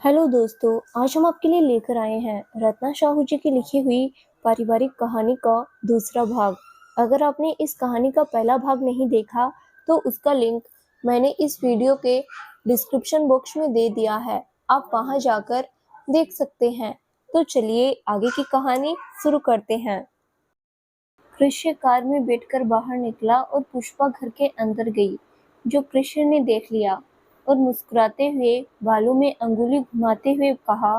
Hello दोस्तों, आज हम आपके लिए लेकर आए हैं रत्ना साहू जी की लिखी हुई पारिवारिक कहानी का दूसरा भाग। अगर आपने इस कहानी का पहला भाग नहीं देखा तो उसका लिंक मैंने इस वीडियो के डिस्क्रिप्शन बॉक्स में दे दिया है, आप वहां जाकर देख सकते हैं। तो चलिए आगे की कहानी शुरू करते हैं। कृष्य कार में बैठकर बाहर निकला और पुष्पा घर के अंदर गई, जो कृष्य ने देख लिया और मुस्कुराते हुए बालों में अंगुली घुमाते हुए कहा,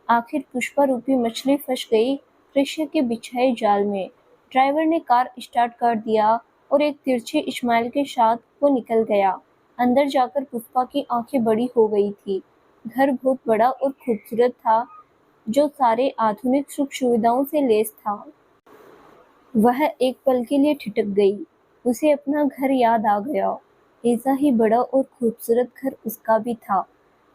आखिर पुष्पा रूपी मछली फंस गई कृष्य के बिछाए जाल में। ड्राइवर ने कार स्टार्ट कर दिया और एक तिरछे स्माइल के साथ वो निकल गया। अंदर जाकर पुष्पा की आंखें बड़ी हो गई थी। घर बहुत बड़ा और खूबसूरत था, जो सारे आधुनिक सुख सुविधाओं से लैस था। वह एक पल के लिए ठिठक गई। उसे अपना घर याद आ गया। ऐसा ही बड़ा और खूबसूरत घर उसका भी था,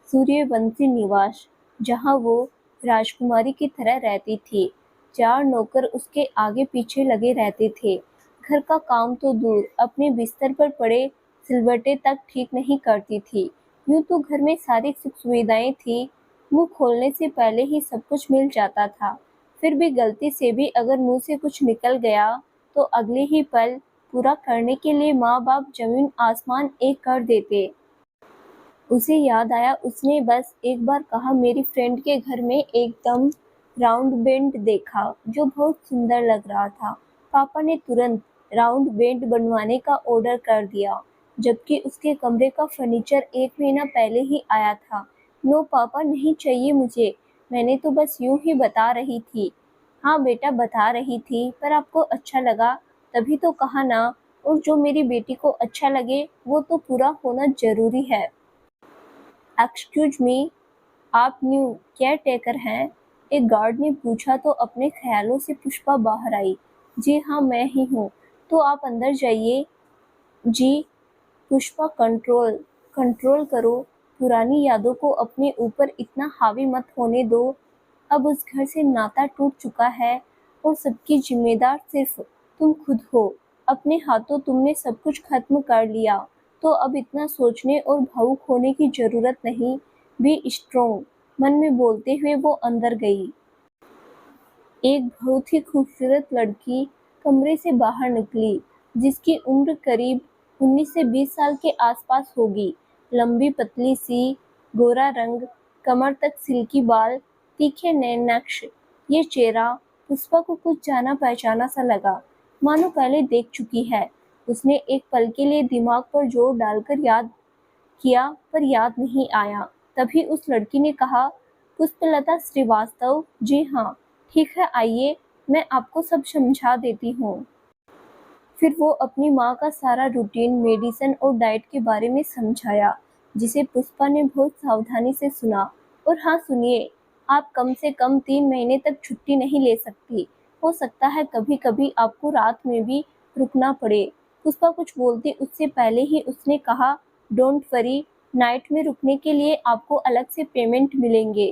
सूर्यवंशी निवास, जहाँ वो राजकुमारी की तरह रहती थी। 4 नौकर उसके आगे पीछे लगे रहते थे। घर का काम तो दूर, अपने बिस्तर पर पड़े सिलवटे तक ठीक नहीं करती थी। यूं तो घर में सारी सुख सुविधाएं थी, मुंह खोलने से पहले ही सब कुछ मिल जाता था। फिर भी गलती से भी अगर मुंह से कुछ निकल गया तो अगले ही पल पूरा करने के लिए माँ बाप जमीन आसमान एक कर देते। उसे याद आया, उसने बस एक बार कहा, मेरी फ्रेंड के घर में एकदम राउंड बेड देखा जो बहुत सुंदर लग रहा था। पापा ने तुरंत राउंड बेड बनवाने का ऑर्डर कर दिया, जबकि उसके कमरे का फर्नीचर 1 महीना पहले ही आया था। नो पापा, नहीं चाहिए मुझे, मैंने तो बस यूं ही बता रही थी। हाँ बेटा, बता रही थी, पर आपको अच्छा लगा तभी तो कहा ना, और जो मेरी बेटी को अच्छा लगे वो तो पूरा होना जरूरी है। एक्सक्यूज मी, आप न्यू केयर टेकर हैं? एक गार्ड ने पूछा तो अपने ख्यालों से पुष्पा बाहर आई। जी हाँ, मैं ही हूँ। तो आप अंदर जाइए। जी। पुष्पा, कंट्रोल कंट्रोल करो। पुरानी यादों को अपने ऊपर इतना हावी मत होने दो। अब उस घर से नाता टूट चुका है और सबकी जिम्मेदार सिर्फ तुम खुद हो। अपने हाथों तुमने सब कुछ खत्म कर लिया, तो अब इतना सोचने और भावुक होने की जरूरत नहीं। बी स्ट्रोंग, मन में बोलते हुए वो अंदर गई। एक बहुत ही खूबसूरत लड़की कमरे से बाहर निकली, जिसकी उम्र करीब 19 से 20 साल के आसपास होगी। लंबी पतली सी, गोरा रंग, कमर तक सिल्की बाल, तीखे नैन नक्श। ये चेहरा पुष्पा को कुछ जाना पहचाना सा लगा, मानो पहले देख चुकी है। उसने एक पल के लिए दिमाग पर जोर डालकर याद किया, पर याद नहीं आया। तभी उस लड़की ने कहा, पुष्पलता श्रीवास्तव? जी हाँ। ठीक है, आइए, मैं आपको सब समझा देती हूँ। फिर वो अपनी माँ का सारा रूटीन, मेडिसिन और डाइट के बारे में समझाया, जिसे पुष्पा ने बहुत सावधानी से सुना। और हाँ सुनिए, आप कम से कम 3 महीने तक छुट्टी नहीं ले सकती। हो सकता है कभी कभी आपको रात में भी रुकना पड़े। पुष्पा कुछ बोलती उससे पहले ही उसने कहा, डोंट वरी, नाइट में रुकने के लिए आपको अलग से पेमेंट मिलेंगे।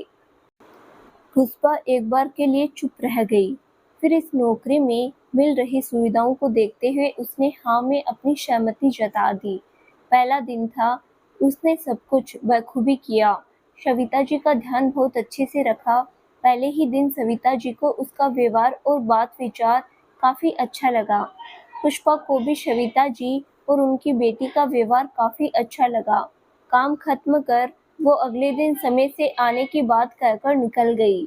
पुष्पा एक बार के लिए चुप रह गई। फिर इस नौकरी में मिल रही सुविधाओं को देखते हुए उसने हाँ में अपनी सहमति जता दी। पहला दिन था, उसने सब कुछ बखूबी किया। सविता जी का ध्यान बहुत अच्छे से रखा। पहले ही दिन सविता जी को उसका व्यवहार और बात विचार काफी अच्छा लगा। पुष्पा को भी सविता जी और उनकी बेटी का व्यवहार काफी अच्छा लगा। काम खत्म कर वो अगले दिन समय से आने की बात कहकर निकल गई।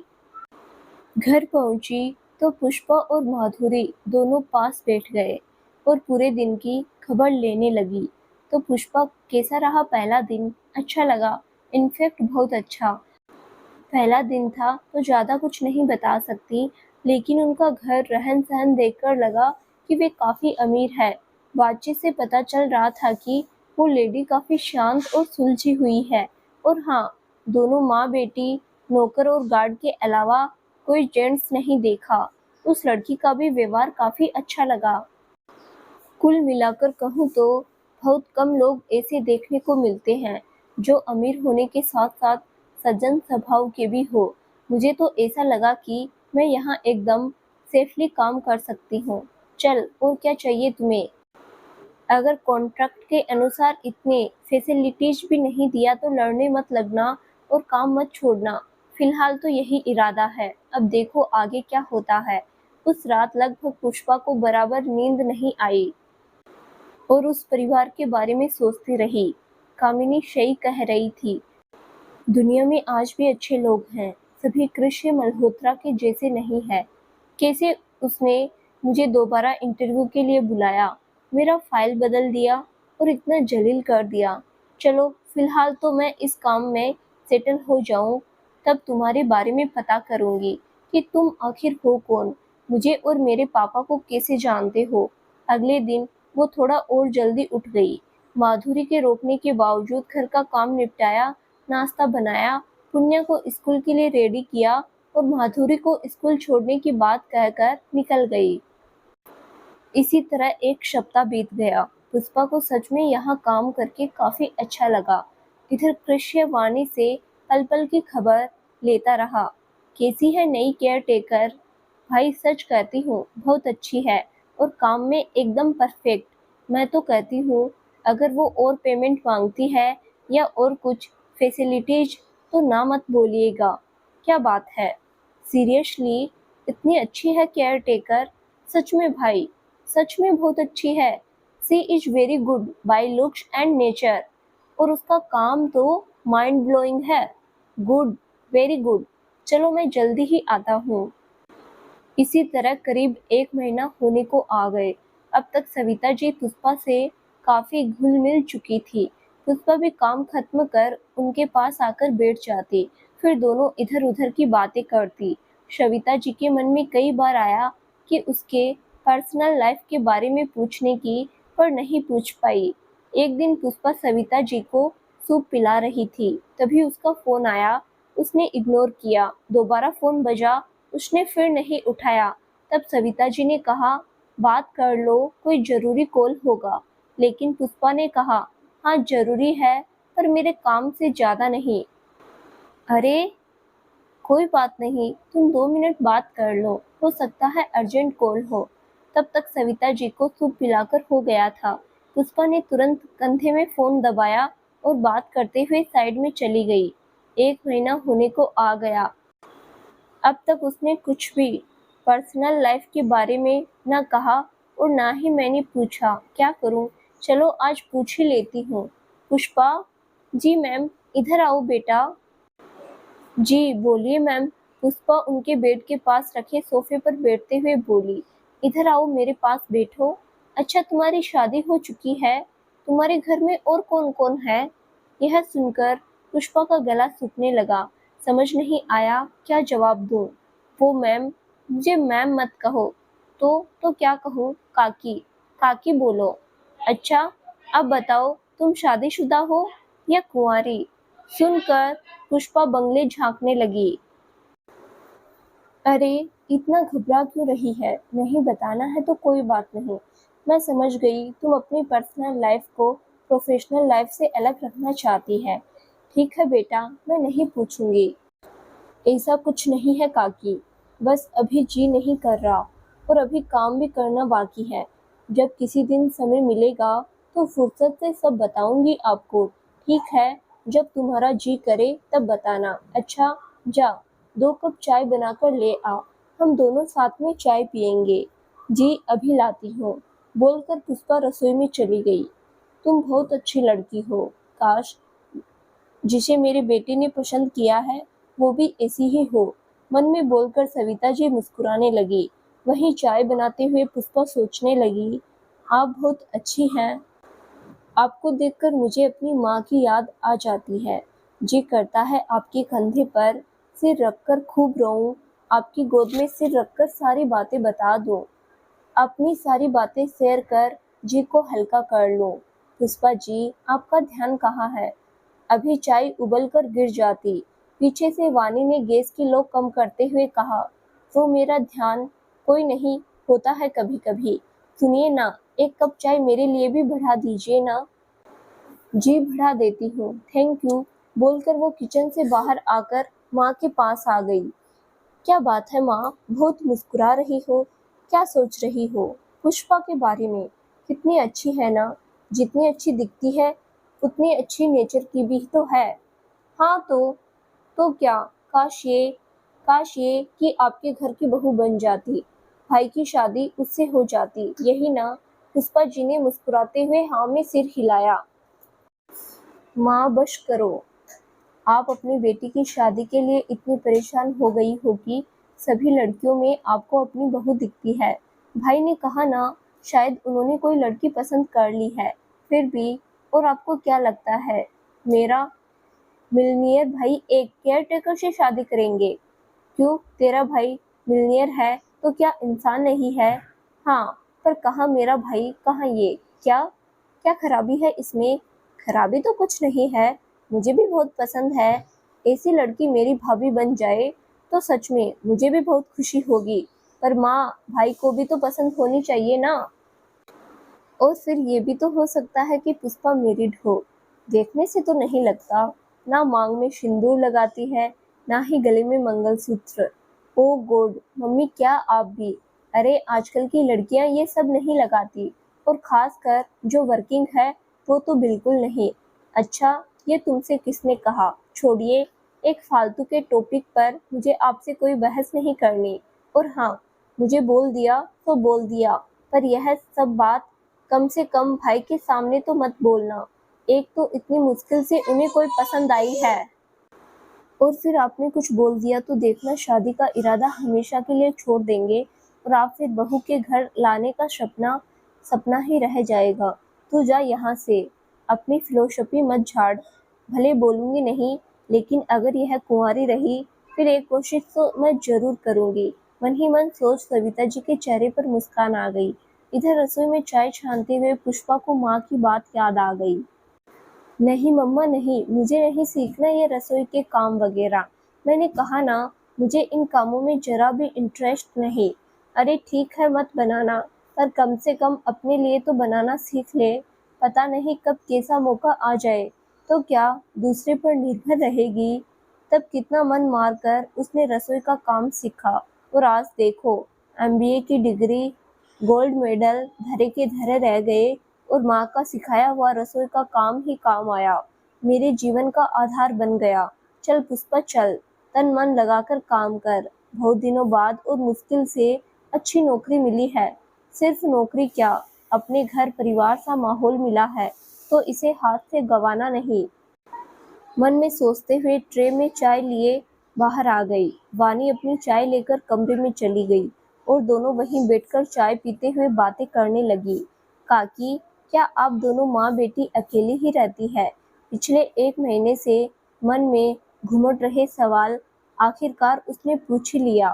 घर पहुंची तो पुष्पा और माधुरी दोनों पास बैठ गए और पूरे दिन की खबर लेने लगी। तो पुष्पा, कैसा रहा पहला दिन? अच्छा लगा, इनफैक्ट बहुत अच्छा। पहला दिन था तो ज़्यादा कुछ नहीं बता सकती, लेकिन उनका घर रहन सहन देखकर लगा कि वे काफ़ी अमीर है। बातचीत से पता चल रहा था कि वो लेडी काफ़ी शांत और सुलझी हुई है। और हाँ, दोनों माँ बेटी, नौकर और गार्ड के अलावा कोई जेंट्स नहीं देखा। उस लड़की का भी व्यवहार काफ़ी अच्छा लगा। कुल मिलाकर कहूँ तो बहुत कम लोग ऐसे देखने को मिलते हैं, जो अमीर होने के साथ साथ सज्जन स्वभाव के भी हो। मुझे तो ऐसा लगा कि मैं यहाँ एकदम सेफली काम कर सकती हूँ। चल, और क्या चाहिए तुम्हें? अगर कॉन्ट्रैक्ट के अनुसार इतने फैसिलिटीज भी नहीं दिया तो लड़ने मत लगना और काम मत छोड़ना। फिलहाल तो यही इरादा है, अब देखो आगे क्या होता है। उस रात लगभग पुष्पा को बराबर नींद नहीं आई और उस परिवार के बारे में सोचती रही। कामिनी सही कह रही थी, दुनिया में आज भी अच्छे लोग हैं, सभी कृष्ण मल्होत्रा के जैसे नहीं है। कैसे उसने मुझे दोबारा इंटरव्यू के लिए बुलाया, मेरा फाइल बदल दिया और इतना जलील कर दिया। चलो फिलहाल तो मैं इस काम में सेटल हो जाऊं, तब तुम्हारे बारे में पता करूंगी कि तुम आखिर हो कौन, मुझे और मेरे पापा को कैसे जानते हो। अगले दिन वो थोड़ा और जल्दी उठ गई। माधुरी के रोकने के बावजूद घर का काम निपटाया, नाश्ता बनाया, पुण्य को स्कूल के लिए रेडी किया और माधुरी को स्कूल छोड़ने की बात कहकर निकल गई। इसी तरह एक सप्ताह बीत गया। पुष्पा को सच में यहाँ काम करके काफी अच्छा लगा। इधर कृष्य वाणी से पल पल की खबर लेता रहा। कैसी है नई केयर टेकर? भाई सच कहती हूँ बहुत अच्छी है और काम में एकदम परफेक्ट। मैं तो कहती हूँ अगर वो और पेमेंट मांगती है या और कुछ फैसिलिटीज तो ना मत बोलिएगा। क्या बात है, सीरियसली इतनी अच्छी है केयर टेकर? सच में भाई, सच में बहुत अच्छी है। She is very good by looks and nature और उसका काम तो माइंड ब्लोइंग है। Good, very good. चलो मैं जल्दी ही आता हूँ। इसी तरह करीब 1 महीना होने को आ गए। अब तक सविता जी पुष्पा से काफी घुल मिल चुकी थी। पुष्पा भी काम खत्म कर उनके पास आकर बैठ जाती, फिर दोनों इधर उधर की बातें करती। सविता जी के मन में कई बार आया कि उसके पर्सनल लाइफ के बारे में पूछने की, पर नहीं पूछ पाई। एक दिन पुष्पा सविता जी को सूप पिला रही थी, तभी उसका फोन आया। उसने इग्नोर किया। दोबारा फोन बजा, उसने फिर नहीं उठाया। तब सविता जी ने कहा, बात कर लो, कोई जरूरी कॉल होगा। लेकिन पुष्पा ने कहा, हाँ जरूरी है, पर मेरे काम से ज्यादा नहीं। अरे कोई बात नहीं, तुम 2 मिनट बात कर लो, हो सकता है अर्जेंट कॉल हो। तब तक सविता जी को सूप पिलाकर हो गया था। पुष्पा ने तुरंत कंधे में फोन दबाया और बात करते हुए साइड में चली गई। 1 महीना होने को आ गया। अब तक उसने कुछ भी पर्सनल लाइफ के बारे में ना कहा और ना ही मैंने पूछा। क्या करूं? चलो आज पूछ ही लेती हूँ। पुष्पा, जी मैम, इधर आओ बेटा। जी बोलिए मैम। पुष्पा उनके बेड के पास रखे सोफे पर बैठते हुए बोली, इधर आओ मेरे पास बैठो। अच्छा तुम्हारी शादी हो चुकी है? तुम्हारे घर में और कौन कौन है? यह सुनकर पुष्पा का गला सूखने लगा। समझ नहीं आया क्या जवाब दूं। वो मैम, मुझे मैम मत कहो। तो क्या कहूँ? काकी। काकी बोलो। अच्छा अब बताओ, तुम शादीशुदा हो या कुंवारी? सुनकर पुष्पा बंगले झांकने लगी। अरे इतना घबरा क्यों रही है? नहीं बताना है तो कोई बात नहीं। मैं समझ गई तुम अपनी पर्सनल लाइफ को प्रोफेशनल लाइफ से अलग रखना चाहती है। ठीक है बेटा, मैं नहीं पूछूंगी। ऐसा कुछ नहीं है काकी, बस अभी जी नहीं कर रहा और अभी काम भी करना बाकी है। जब किसी दिन समय मिलेगा तो फुर्सत से सब बताऊंगी आपको। ठीक है, जब तुम्हारा जी करे तब बताना। अच्छा जा, 2 कप चाय बनाकर ले आ, हम दोनों साथ में चाय पियेंगे। जी अभी लाती हूँ, बोलकर पुष्पा रसोई में चली गई। तुम बहुत अच्छी लड़की हो, काश जिसे मेरे बेटे ने पसंद किया है वो भी ऐसी ही हो, मन में बोलकर सविता जी मुस्कुराने लगी। वहीं चाय बनाते हुए पुष्पा सोचने लगी, आप बहुत अच्छी हैं। आपको देखकर मुझे अपनी माँ की याद आ जाती है। जी करता है आपके कंधे पर सिर रखकर खूब रोऊं, आपकी गोद में सिर रखकर सारी बातें बता दूं, अपनी सारी बातें शेयर कर जी को हल्का कर लूं। पुष्पा जी, आपका ध्यान कहाँ है? अभी चाय उबल कर गिर जाती। पीछे से वानी ने गैस की लो कम करते हुए कहा, वो मेरा ध्यान कोई नहीं होता है कभी कभी। सुनिए ना, 1 कप चाय मेरे लिए भी बढ़ा दीजिए ना। जी बढ़ा देती हूँ, थैंक यू, बोलकर वो किचन से बाहर आकर माँ के पास आ गई। क्या बात है माँ, बहुत मुस्कुरा रही हो, क्या सोच रही हो? पुष्पा के बारे में। कितनी अच्छी है ना, जितनी अच्छी दिखती है उतनी अच्छी नेचर की भी तो है। हाँ तो तो क्या, काश ये कि आपके घर की बहू बन जाती, भाई की शादी उससे हो जाती, यही ना। पुष्पा जी ने मुस्कुराते हुए हाँ में सिर हिलाया। माँ बश करो, आप अपनी बेटी की शादी के लिए इतनी परेशान हो गई हो कि सभी लड़कियों में आपको अपनी बहू दिखती है। भाई ने कहा ना, शायद उन्होंने कोई लड़की पसंद कर ली है। फिर भी, और आपको क्या लगता है, मेरा मिलनियर भाई एक केयरटेकर से शादी करेंगे? क्यों, तेरा भाई मिलनियर है तो क्या इंसान नहीं है? हाँ, पर कहाँ मेरा भाई, कहाँ ये? क्या क्या खराबी है इसमें? खराबी तो कुछ नहीं है, मुझे भी बहुत पसंद है। ऐसी लड़की मेरी भाभी बन जाए तो सच में मुझे भी बहुत खुशी होगी। पर माँ, भाई को भी तो पसंद होनी चाहिए ना। और फिर ये भी तो हो सकता है कि पुष्पा मैरिड हो। देखने से तो नहीं लगता, ना मांग में सिंदूर लगाती है, ना ही गले में मंगलसूत्र। ओ गॉड मम्मी, क्या आप भी? अरे आजकल की लड़कियां ये सब नहीं लगाती, और खासकर जो वर्किंग है वो तो बिल्कुल नहीं। अच्छा, ये तुमसे किसने कहा? छोड़िए, एक फालतू के टॉपिक पर मुझे आपसे कोई बहस नहीं करनी। और हाँ, मुझे बोल दिया तो बोल दिया, पर यह सब बात कम से कम भाई के सामने तो मत बोलना। एक तो इतनी मुश्किल से उन्हें कोई पसंद आई है, और फिर आपने कुछ बोल दिया तो देखना, शादी का इरादा हमेशा के लिए छोड़ देंगे और आप फिर बहू के घर लाने का सपना सपना ही रह जाएगा। तू जा यहाँ से, अपनी फिलोसफी मत झाड़। भले बोलूँगी नहीं, लेकिन अगर यह कुंवारी रही फिर एक कोशिश तो मैं जरूर करूँगी। मन ही मन सोच सविता जी के चेहरे पर मुस्कान आ गई। इधर रसोई में चाय छानते हुए पुष्पा को माँ की बात याद आ गई। नहीं मम्मा नहीं, मुझे नहीं सीखना ये रसोई के काम वगैरह। मैंने कहा ना, मुझे इन कामों में जरा भी इंटरेस्ट नहीं। अरे ठीक है, मत बनाना, पर कम से कम अपने लिए तो बनाना सीख ले। पता नहीं कब कैसा मौका आ जाए तो क्या दूसरे पर निर्भर रहेगी। तब कितना मन मारकर उसने रसोई का काम सीखा, और आज देखो, एमबीए की डिग्री, गोल्ड मेडल धरे के धरे रह गए, और माँ का सिखाया हुआ रसोई का काम ही काम आया, मेरे जीवन का आधार बन गया। चल पुष्पा चल, तन मन लगाकर काम कर। बहुत दिनों बाद और मुश्किल से अच्छी नौकरी मिली है। सिर्फ नौकरी क्या, अपने घर परिवार सा माहौल मिला है, तो इसे हाथ से गंवाना नहीं। मन में सोचते हुए ट्रे में चाय लिए बाहर आ गई। वानी अपनी चाय लेकर कमरे में चली गई, और दोनों वहीं बैठकर चाय पीते हुए बातें करने लगी। काकी, क्या आप दोनों माँ बेटी अकेली ही रहती है? पिछले 1 महीने से मन में घुमट रहे सवाल आखिरकार उसने पूछ ही लिया।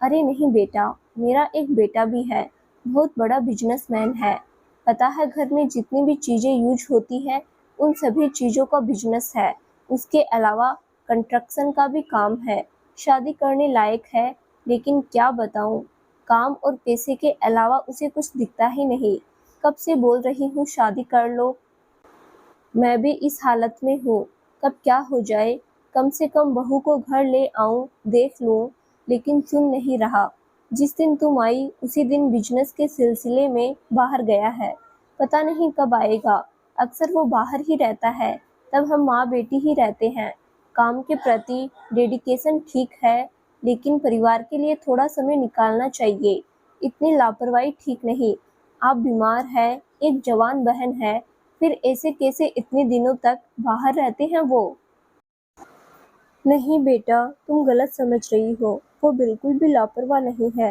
अरे नहीं बेटा, मेरा एक बेटा भी है, बहुत बड़ा बिजनेसमैन है। पता है, घर में जितनी भी चीजें यूज होती है उन सभी चीजों का बिजनेस है। उसके अलावा कंस्ट्रक्शन का भी काम है। शादी करने लायक है, लेकिन क्या बताऊं, काम और पैसे के अलावा उसे कुछ दिखता ही नहीं। कब से बोल रही हूँ शादी कर लो, मैं भी इस हालत में हूँ, कब क्या हो जाए। कम से कम बहू को घर ले आऊं, देख लूं, लेकिन सुन नहीं रहा। जिस दिन तुम आई उसी दिन बिजनेस के सिलसिले में बाहर गया है, पता नहीं कब आएगा। अक्सर वो बाहर ही रहता है, तब हम माँ बेटी ही रहते हैं। काम के प्रति डेडिकेशन ठीक है, लेकिन परिवार के लिए थोड़ा समय निकालना चाहिए। इतनी लापरवाही ठीक नहीं। आप बीमार है, एक जवान बहन है, फिर ऐसे कैसे इतने दिनों तक बाहर रहते हैं वो? नहीं बेटा, तुम गलत समझ रही हो, वो बिल्कुल भी लापरवाह नहीं है।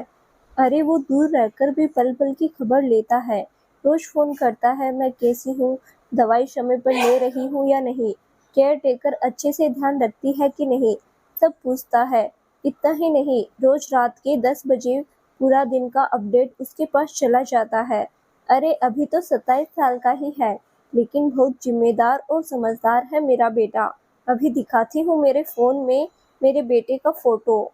अरे वो दूर रहकर भी पल पल की खबर लेता है, रोज फोन करता है, मैं कैसी हूँ, दवाई समय पर ले रही हूँ या नहीं, केयर टेकर अच्छे से ध्यान रखती है कि नहीं, सब पूछता है। इतना ही नहीं, रोज रात के 10 बजे पूरा दिन का अपडेट उसके पास चला जाता है। अरे अभी तो 27 साल का ही है, लेकिन बहुत जिम्मेदार और समझदार है मेरा बेटा। अभी दिखाती हूँ मेरे फोन में मेरे बेटे का फोटो।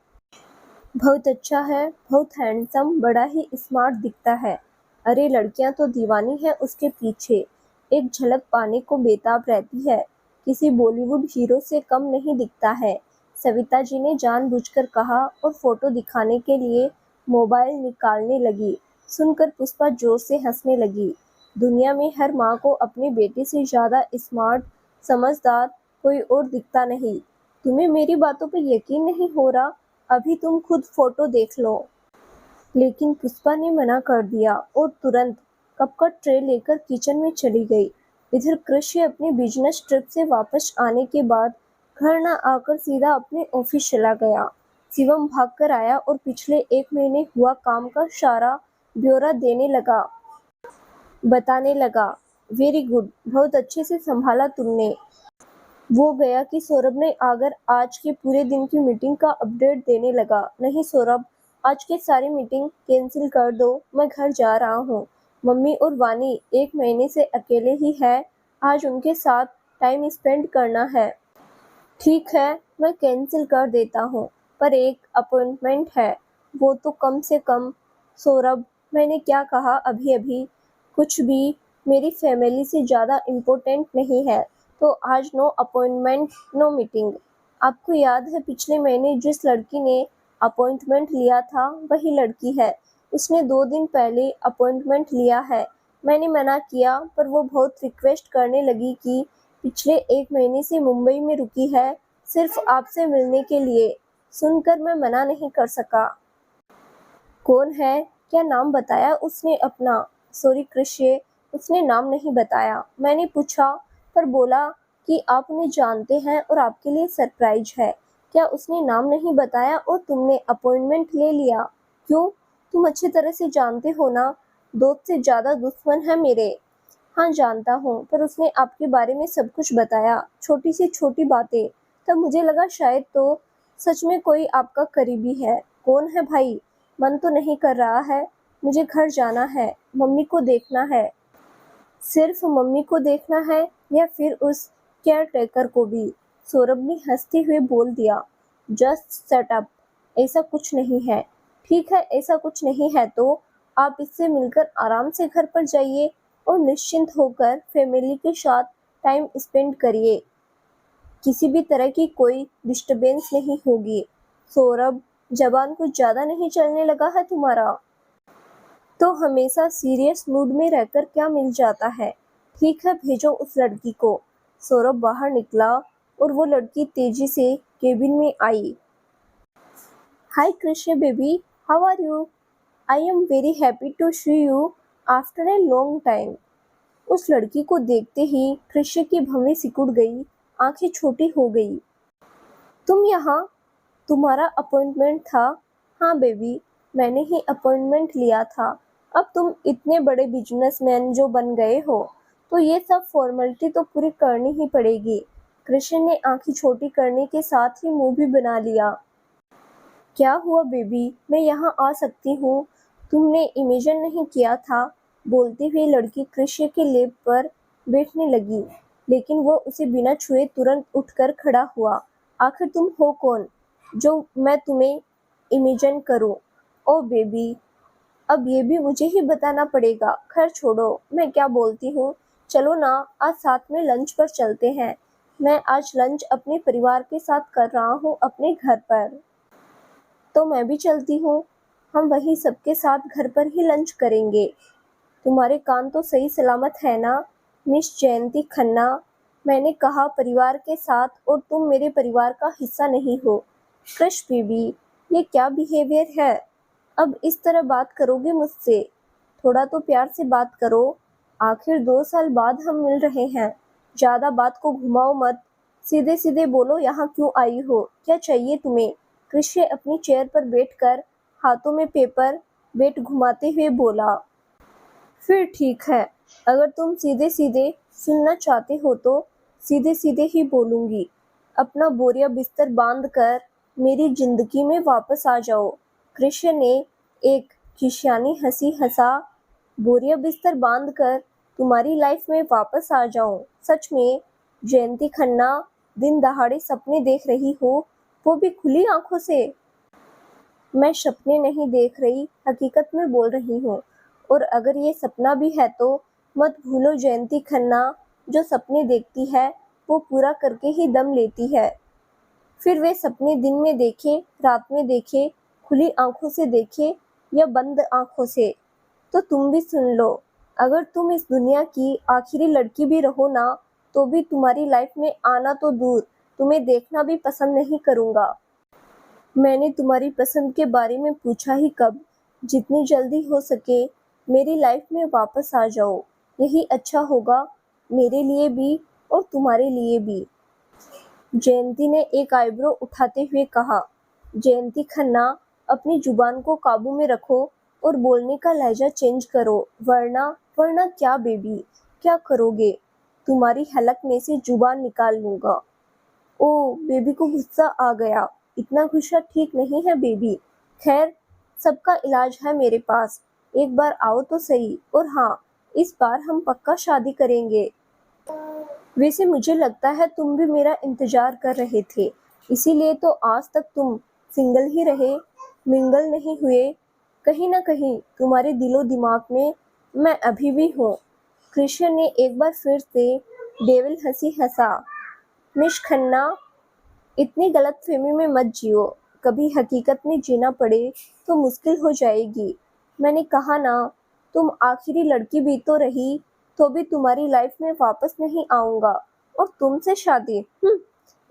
बहुत अच्छा है, बहुत हैंडसम, बड़ा ही स्मार्ट दिखता है। अरे लड़कियां तो दीवानी है उसके पीछे, एक झलक पाने को बेताब रहती है। किसी बॉलीवुड हीरो से कम नहीं दिखता है, सविता जी ने जानबूझकर कहा, और फोटो दिखाने के लिए मोबाइल निकालने लगी। सुनकर पुष्पा जोर से हंसने लगी। दुनिया में हर माँ को अपने बेटे से ज्यादा स्मार्ट, समझदार कोई और दिखता नहीं। तुम्हें मेरी बातों पे यकीन नहीं हो रहा? अभी तुम खुद फोटो देख लो। लेकिन पुष्पा ने मना कर दिया और तुरंत कप का ट्रे लेकर किचन में चली गई। इधर कृषि अपनी बिजनेस ट्रिप से वापस आने के बाद घर न आकर सीधा अपने ऑफिस चला गया। शिवम भागकर आया और पिछले 1 महीने हुआ काम का सारा ब्यौरा देने लगा, बताने लगा। वेरी गुड, बहुत अच्छे से संभाला तुमने। वो गया कि सौरभ ने आकर आज के पूरे दिन की मीटिंग का अपडेट देने लगा। नहीं सौरभ, आज की सारी मीटिंग कैंसिल कर दो, मैं घर जा रहा हूँ। मम्मी और वानी 1 महीने से अकेले ही है, आज उनके साथ टाइम स्पेंड करना है। ठीक है, मैं कैंसिल कर देता हूँ, पर एक अपॉइंटमेंट है, वो तो कम से कम। सौरभ, मैंने क्या कहा अभी अभी? कुछ भी मेरी फैमिली से ज़्यादा इम्पोर्टेंट नहीं है, तो आज नो अपॉइंटमेंट, नो मीटिंग। आपको याद है पिछले महीने जिस लड़की ने अपॉइंटमेंट लिया था वही लड़की है। उसने 2 दिन पहले अपॉइंटमेंट लिया है। मैंने मना किया, पर वो बहुत रिक्वेस्ट करने लगी कि पिछले 1 महीने से मुंबई में रुकी है, सिर्फ आपसे मिलने के लिए। सुनकर मैं मना नहीं कर सका। कौन है? क्या नाम बताया उसने अपना? सॉरी कृष्य, उसने नाम नहीं बताया। मैंने पूछा, पर बोला कि आप उन्हें जानते हैं और आपके लिए सरप्राइज है। क्या उसने नाम नहीं बताया और तुमने अपॉइंटमेंट ले लिया? क्यों? तुम अच्छी तरह से जानते हो ना, दोस्त से ज़्यादा दुश्मन है मेरे। हाँ जानता हूँ, पर उसने आपके बारे में सब कुछ बताया, छोटी से छोटी बातें। तब मुझे लगा शायद तो सच में कोई आपका करीबी है। कौन है भाई? मन तो नहीं कर रहा है। मुझे घर जाना है, मम्मी को देखना है। सिर्फ मम्मी को देखना है या फिर उस केयर टेकर को भी? सौरभ ने हंसते हुए बोल दिया। जस्ट सेट अप, ऐसा कुछ नहीं है। ठीक है, ऐसा कुछ नहीं है तो आप इससे मिलकर आराम से घर पर जाइए और निश्चिंत होकर फैमिली के साथ टाइम स्पेंड करिए। किसी भी तरह की कोई डिस्टरबेंस नहीं होगी। सौरभ, जबान कुछ ज़्यादा नहीं चलने लगा है तुम्हारा? तो हमेशा सीरियस मूड में रहकर क्या मिल जाता है? ठीक है, भेजो उस लड़की को। सौरभ बाहर निकला और वो लड़की तेजी से केबिन में आई। Hi Krishna baby, how are you? I am very happy to see you after a long time. उस लड़की को देखते ही कृष्ण की भवें सिकुड़ गई, आंखें छोटी हो गई। तुम यहाँ? तुम्हारा अपॉइंटमेंट था? हाँ बेबी, मैंने ही अपॉइंटमेंट लिया था। अब तुम इतने बड़े बिजनेसमैन जो बन गए हो, तो ये सब फॉर्मेलिटी तो पूरी करनी ही पड़ेगी। कृष्ण ने आंखें छोटी करने के साथ ही मुंह भी बना लिया। क्या हुआ बेबी, मैं यहाँ आ सकती हूँ? तुमने इमेजिन नहीं किया था? बोलती हुई लड़की कृष्ण के लेप पर बैठने लगी, लेकिन वो उसे बिना छुए तुरंत उठकर खड़ा हुआ। आखिर तुम हो कौन जो मैं तुम्हें इमेजिन करूं? ओ बेबी, अब ये भी मुझे ही बताना पड़ेगा। खैर छोड़ो, मैं क्या बोलती हूँ, चलो ना आज साथ में लंच पर चलते हैं। मैं आज लंच अपने परिवार के साथ कर रहा हूँ अपने घर पर। तो मैं भी चलती हूँ, हम वहीं सबके साथ घर पर ही लंच करेंगे। तुम्हारे कान तो सही सलामत है ना मिस जयंती खन्ना? मैंने कहा परिवार के साथ, और तुम मेरे परिवार का हिस्सा नहीं हो। कृष बेबी, ये क्या बिहेवियर है? अब इस तरह बात करोगे मुझसे? थोड़ा तो प्यार से बात करो। आखिर 2 साल बाद हम मिल रहे हैं। ज़्यादा बात को घुमाओ मत, सीधे सीधे बोलो यहाँ क्यों आई हो, क्या चाहिए तुम्हें? कृष्ण अपनी चेयर पर बैठकर हाथों में पेपर वेट घुमाते हुए बोला। फिर ठीक है, अगर तुम सीधे सीधे सुनना चाहते हो तो सीधे सीधे ही बोलूँगी। अपना बोरिया बिस्तर बांध कर मेरी जिंदगी में वापस आ जाओ। कृष्ण ने एक खिसियानी हंसी हंसा। बोरिया बिस्तर बांध कर तुम्हारी लाइफ में वापस आ जाऊं? सच में जयंती खन्ना, दिन दहाड़े सपने देख रही हो, वो भी खुली आंखों से? मैं सपने नहीं देख रही, हकीकत में बोल रही हूँ। और अगर ये सपना भी है तो मत भूलो जयंती खन्ना, जो सपने देखती है वो पूरा करके ही दम लेती है। फिर वे सपने दिन में देखे, रात में देखे, खुली आंखों से देखे या बंद आंखों से, तो तुम भी सुन लो, अगर तुम इस दुनिया की आखिरी लड़की भी रहो ना, तो भी तुम्हारी लाइफ में आना तो दूर, तुम्हें देखना भी पसंद नहीं करूँगा। मैंने तुम्हारी पसंद के बारे में पूछा ही कब। जितनी जल्दी हो सके मेरी लाइफ में वापस आ जाओ, यही अच्छा होगा मेरे लिए भी और तुम्हारे लिए भी। जयंती ने एक आईब्रो उठाते हुए कहा। जयंती खन्ना, अपनी जुबान को काबू में रखो और बोलने का लहजा चेंज करो, वरना वरना क्या बेबी, क्या करोगे? तुम्हारी हलक में से जुबान निकाल लूंगा। ओह, बेबी को गुस्सा आ गया। इतना गुस्सा ठीक नहीं है बेबी। खैर, सबका इलाज है मेरे पास। एक बार आओ तो सही। और हाँ, इस बार हम पक्का शादी करेंगे। वैसे मुझे लगता है तुम भी मेरा इंतजार कर रहे थे, इसीलिए तो आज तक तुम सिंगल ही रहे, मिंगल नहीं हुए। कहीं ना कहीं तुम्हारे दिलो दिमाग में मैं अभी भी हूँ। कृष्ण ने एक बार फिर से डेविल हंसी हंसा। मिश खन्ना, इतनी गलतफहमी में मत जियो। कभी हकीकत में जीना पड़े तो मुश्किल हो जाएगी। मैंने कहा ना, तुम आखिरी लड़की भी तो रही, तो भी तुम्हारी लाइफ में वापस नहीं आऊंगा। और तुमसे शादी,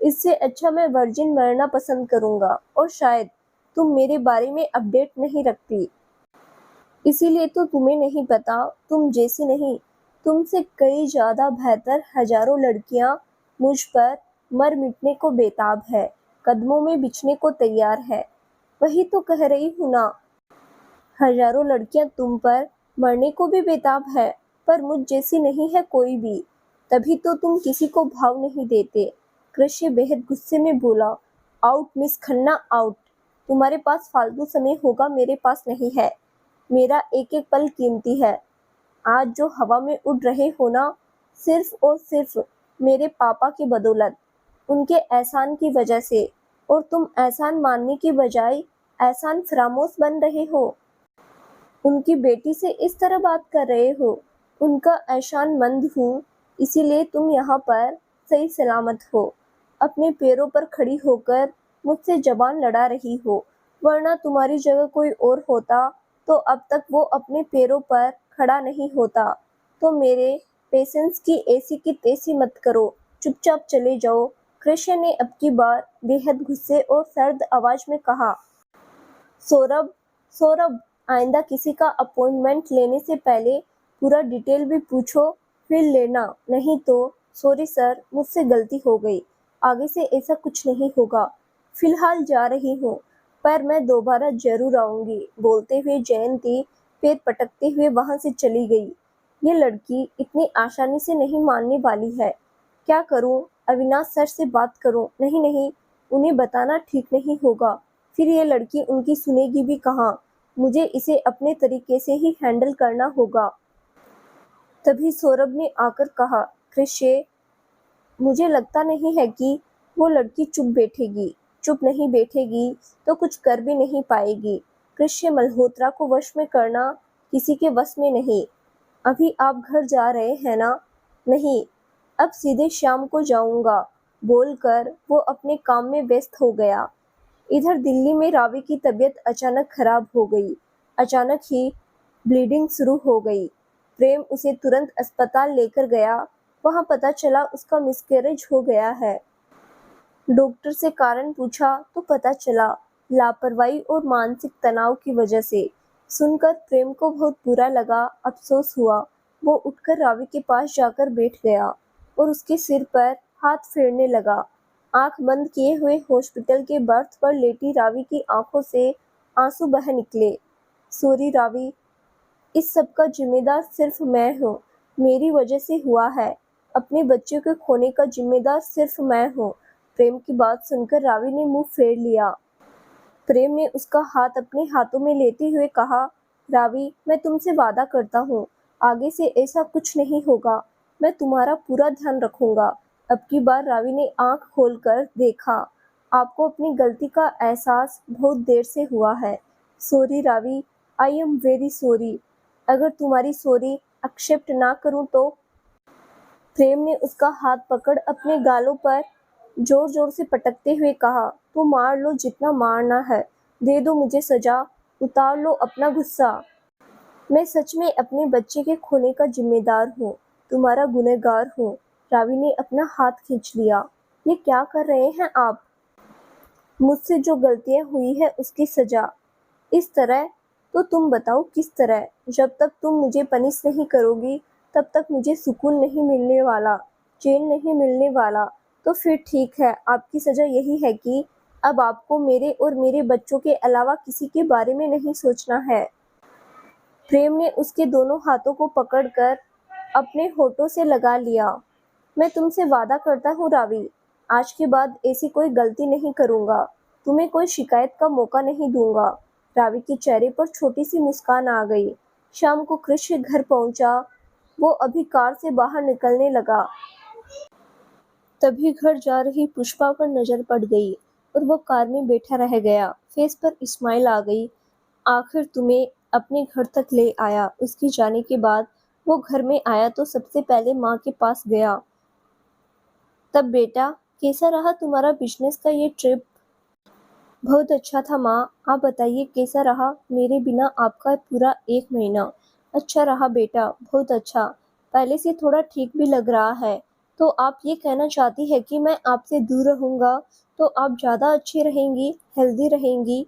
इससे अच्छा मैं वर्जिन मरना पसंद करूंगा। और शायद तुम मेरे बारे में अपडेट नहीं रखती, इसीलिए तो तुम्हें नहीं पता। तुम जैसी नहीं, तुमसे कई ज्यादा बेहतर हजारों लड़कियां मुझ पर मर मिटने को बेताब है, कदमों में बिछने को तैयार है। वही तो कह रही हूं ना, हजारों लड़कियां तुम पर मरने को भी बेताब है, पर मुझ जैसी नहीं है कोई भी। तभी तो तुम किसी को भाव नहीं देते। कृष्य बेहद गुस्से में बोला। Out miss Khanna, out. तुम्हारे पास फालतू समय होगा, मेरे पास नहीं है। मेरा एक एक पल कीमती है। आज जो हवा में उड़ रहे हो ना, सिर्फ और सिर्फ मेरे पापा की बदौलत, उनके एहसान की वजह से। और तुम एहसान मानने की बजाय एहसान फरामोश बन रहे हो। उनकी बेटी से इस तरह बात कर रहे हो। उनका एहसानमंद हूँ, इसीलिए तुम यहाँ पर सही सलामत हो, अपने पैरों पर खड़ी होकर मुझसे जबान लड़ा रही हो। वरना तुम्हारी जगह कोई और होता तो अब तक वो अपने पैरों पर खड़ा नहीं होता। तो मेरे पेशेंस की ऐसी की तैसी मत करो, चुपचाप चले जाओ। कृष्ण ने अब की बार बेहद गुस्से और सर्द आवाज में कहा। सौरभ, सौरभ, आइंदा किसी का अपॉइंटमेंट लेने से पहले पूरा डिटेल भी पूछो, फिर लेना। नहीं तो सॉरी सर, मुझसे गलती हो गई। आगे से ऐसा कुछ नहीं होगा। फिलहाल जा रही हूँ, पर मैं दोबारा जरूर आऊंगी। बोलते हुए जयंती पैर पटकते हुए वहां से चली गई। ये लड़की इतनी आसानी से नहीं मानने वाली है। क्या करूं? अविनाश सर से बात करूं? नहीं नहीं, उन्हें बताना ठीक नहीं होगा। फिर ये लड़की उनकी सुनेगी भी कहाँ। मुझे इसे अपने तरीके से ही हैंडल करना होगा। तभी सौरभ ने आकर कहा, कृष्य, मुझे लगता नहीं है कि वो लड़की चुप बैठेगी। चुप नहीं बैठेगी तो कुछ कर भी नहीं पाएगी। कृष्य मल्होत्रा को वश में करना किसी के वश में नहीं। अभी आप घर जा रहे हैं ना? नहीं, अब सीधे शाम को जाऊंगा, बोलकर वो अपने काम में व्यस्त हो गया। इधर दिल्ली में रावी की तबीयत अचानक खराब हो गई। अचानक ही ब्लीडिंग शुरू हो गई। प्रेम उसे तुरंत अस्पताल लेकर गया। वहां पता चला उसका मिसकैरेज हो गया है। डॉक्टर से कारण पूछा तो पता चला लापरवाही और मानसिक तनाव की वजह से। सुनकर प्रेम को बहुत बुरा लगा, अफसोस हुआ। वो उठकर रावी के पास जाकर बैठ गया और उसके सिर पर हाथ फेरने लगा। आंख बंद किए हुए हॉस्पिटल के बर्थ पर लेटी रावी की आंखों से आंसू बह निकले। सॉरी रावी, इस सब का जिम्मेदार सिर्फ मैं हूँ। मेरी वजह से हुआ है। अपने बच्चे को खोने का जिम्मेदार सिर्फ मैं हूँ। प्रेम की बात सुनकर रावी ने मुंह फेर लिया। प्रेम ने उसका हाथ अपने हाथों में लेते हुए कहा, रावी, मैं तुमसे वादा करता हूँ, आगे से ऐसा कुछ नहीं होगा। मैं तुम्हारा पूरा ध्यान रखूंगा। अब की बार रावी ने आंख खोलकर देखा। आपको अपनी गलती का एहसास बहुत देर से हुआ है। Sorry Ravi, I am very sorry. अगर तुम्हारी सॉरी एक्सेप्ट ना करूं तो? प्रेम ने उसका हाथ पकड़ अपने गालों पर जोर जोर से पटकते हुए कहा, तो मार लो जितना मारना है, दे दो मुझे सजा, उतार लो अपना गुस्सा। मैं सच में अपने बच्चे के खोने का जिम्मेदार हूँ, तुम्हारा गुनहगार हूँ। रावी ने अपना हाथ खींच लिया। ये क्या कर रहे हैं आप? मुझसे जो गलतियाँ हुई है उसकी सज़ा। इस तरह? तो तुम बताओ किस तरह? जब तक तुम मुझे पनिश नहीं करोगी तब तक मुझे सुकून नहीं मिलने वाला, चैन नहीं मिलने वाला। तो फिर ठीक है, आपकी सज़ा यही है कि अब आपको मेरे और मेरे बच्चों के अलावा किसी के बारे में नहीं सोचना है। प्रेम ने उसके दोनों हाथों को पकड़कर अपने होठों से लगा लिया। मैं तुमसे वादा करता हूँ रावी, आज के बाद ऐसी कोई गलती नहीं करूँगा। तुम्हें कोई शिकायत का मौका नहीं दूँगा। रावी के चेहरे पर छोटी सी मुस्कान आ गई। शाम को कृष घर पहुँचा। वो अभी कार से बाहर निकलने लगा, तभी घर जा रही पुष्पा पर नजर पड़ गई और वो कार में बैठा रह गया। फेस पर स्माइल आ गई। आखिर तुम्हें अपने घर तक ले आया। उसके जाने के बाद वो घर में आया तो सबसे पहले माँ के पास गया। तब बेटा, कैसा रहा तुम्हारा बिजनेस का ये ट्रिप? बहुत अच्छा था माँ, आप बताइए कैसा रहा मेरे बिना आपका पूरा 1 महीना? अच्छा रहा बेटा, बहुत अच्छा। पहले से थोड़ा ठीक भी लग रहा है। तो आप ये कहना चाहती है कि मैं आपसे दूर रहूँगा तो आप ज़्यादा अच्छी रहेंगी, हेल्दी रहेंगी?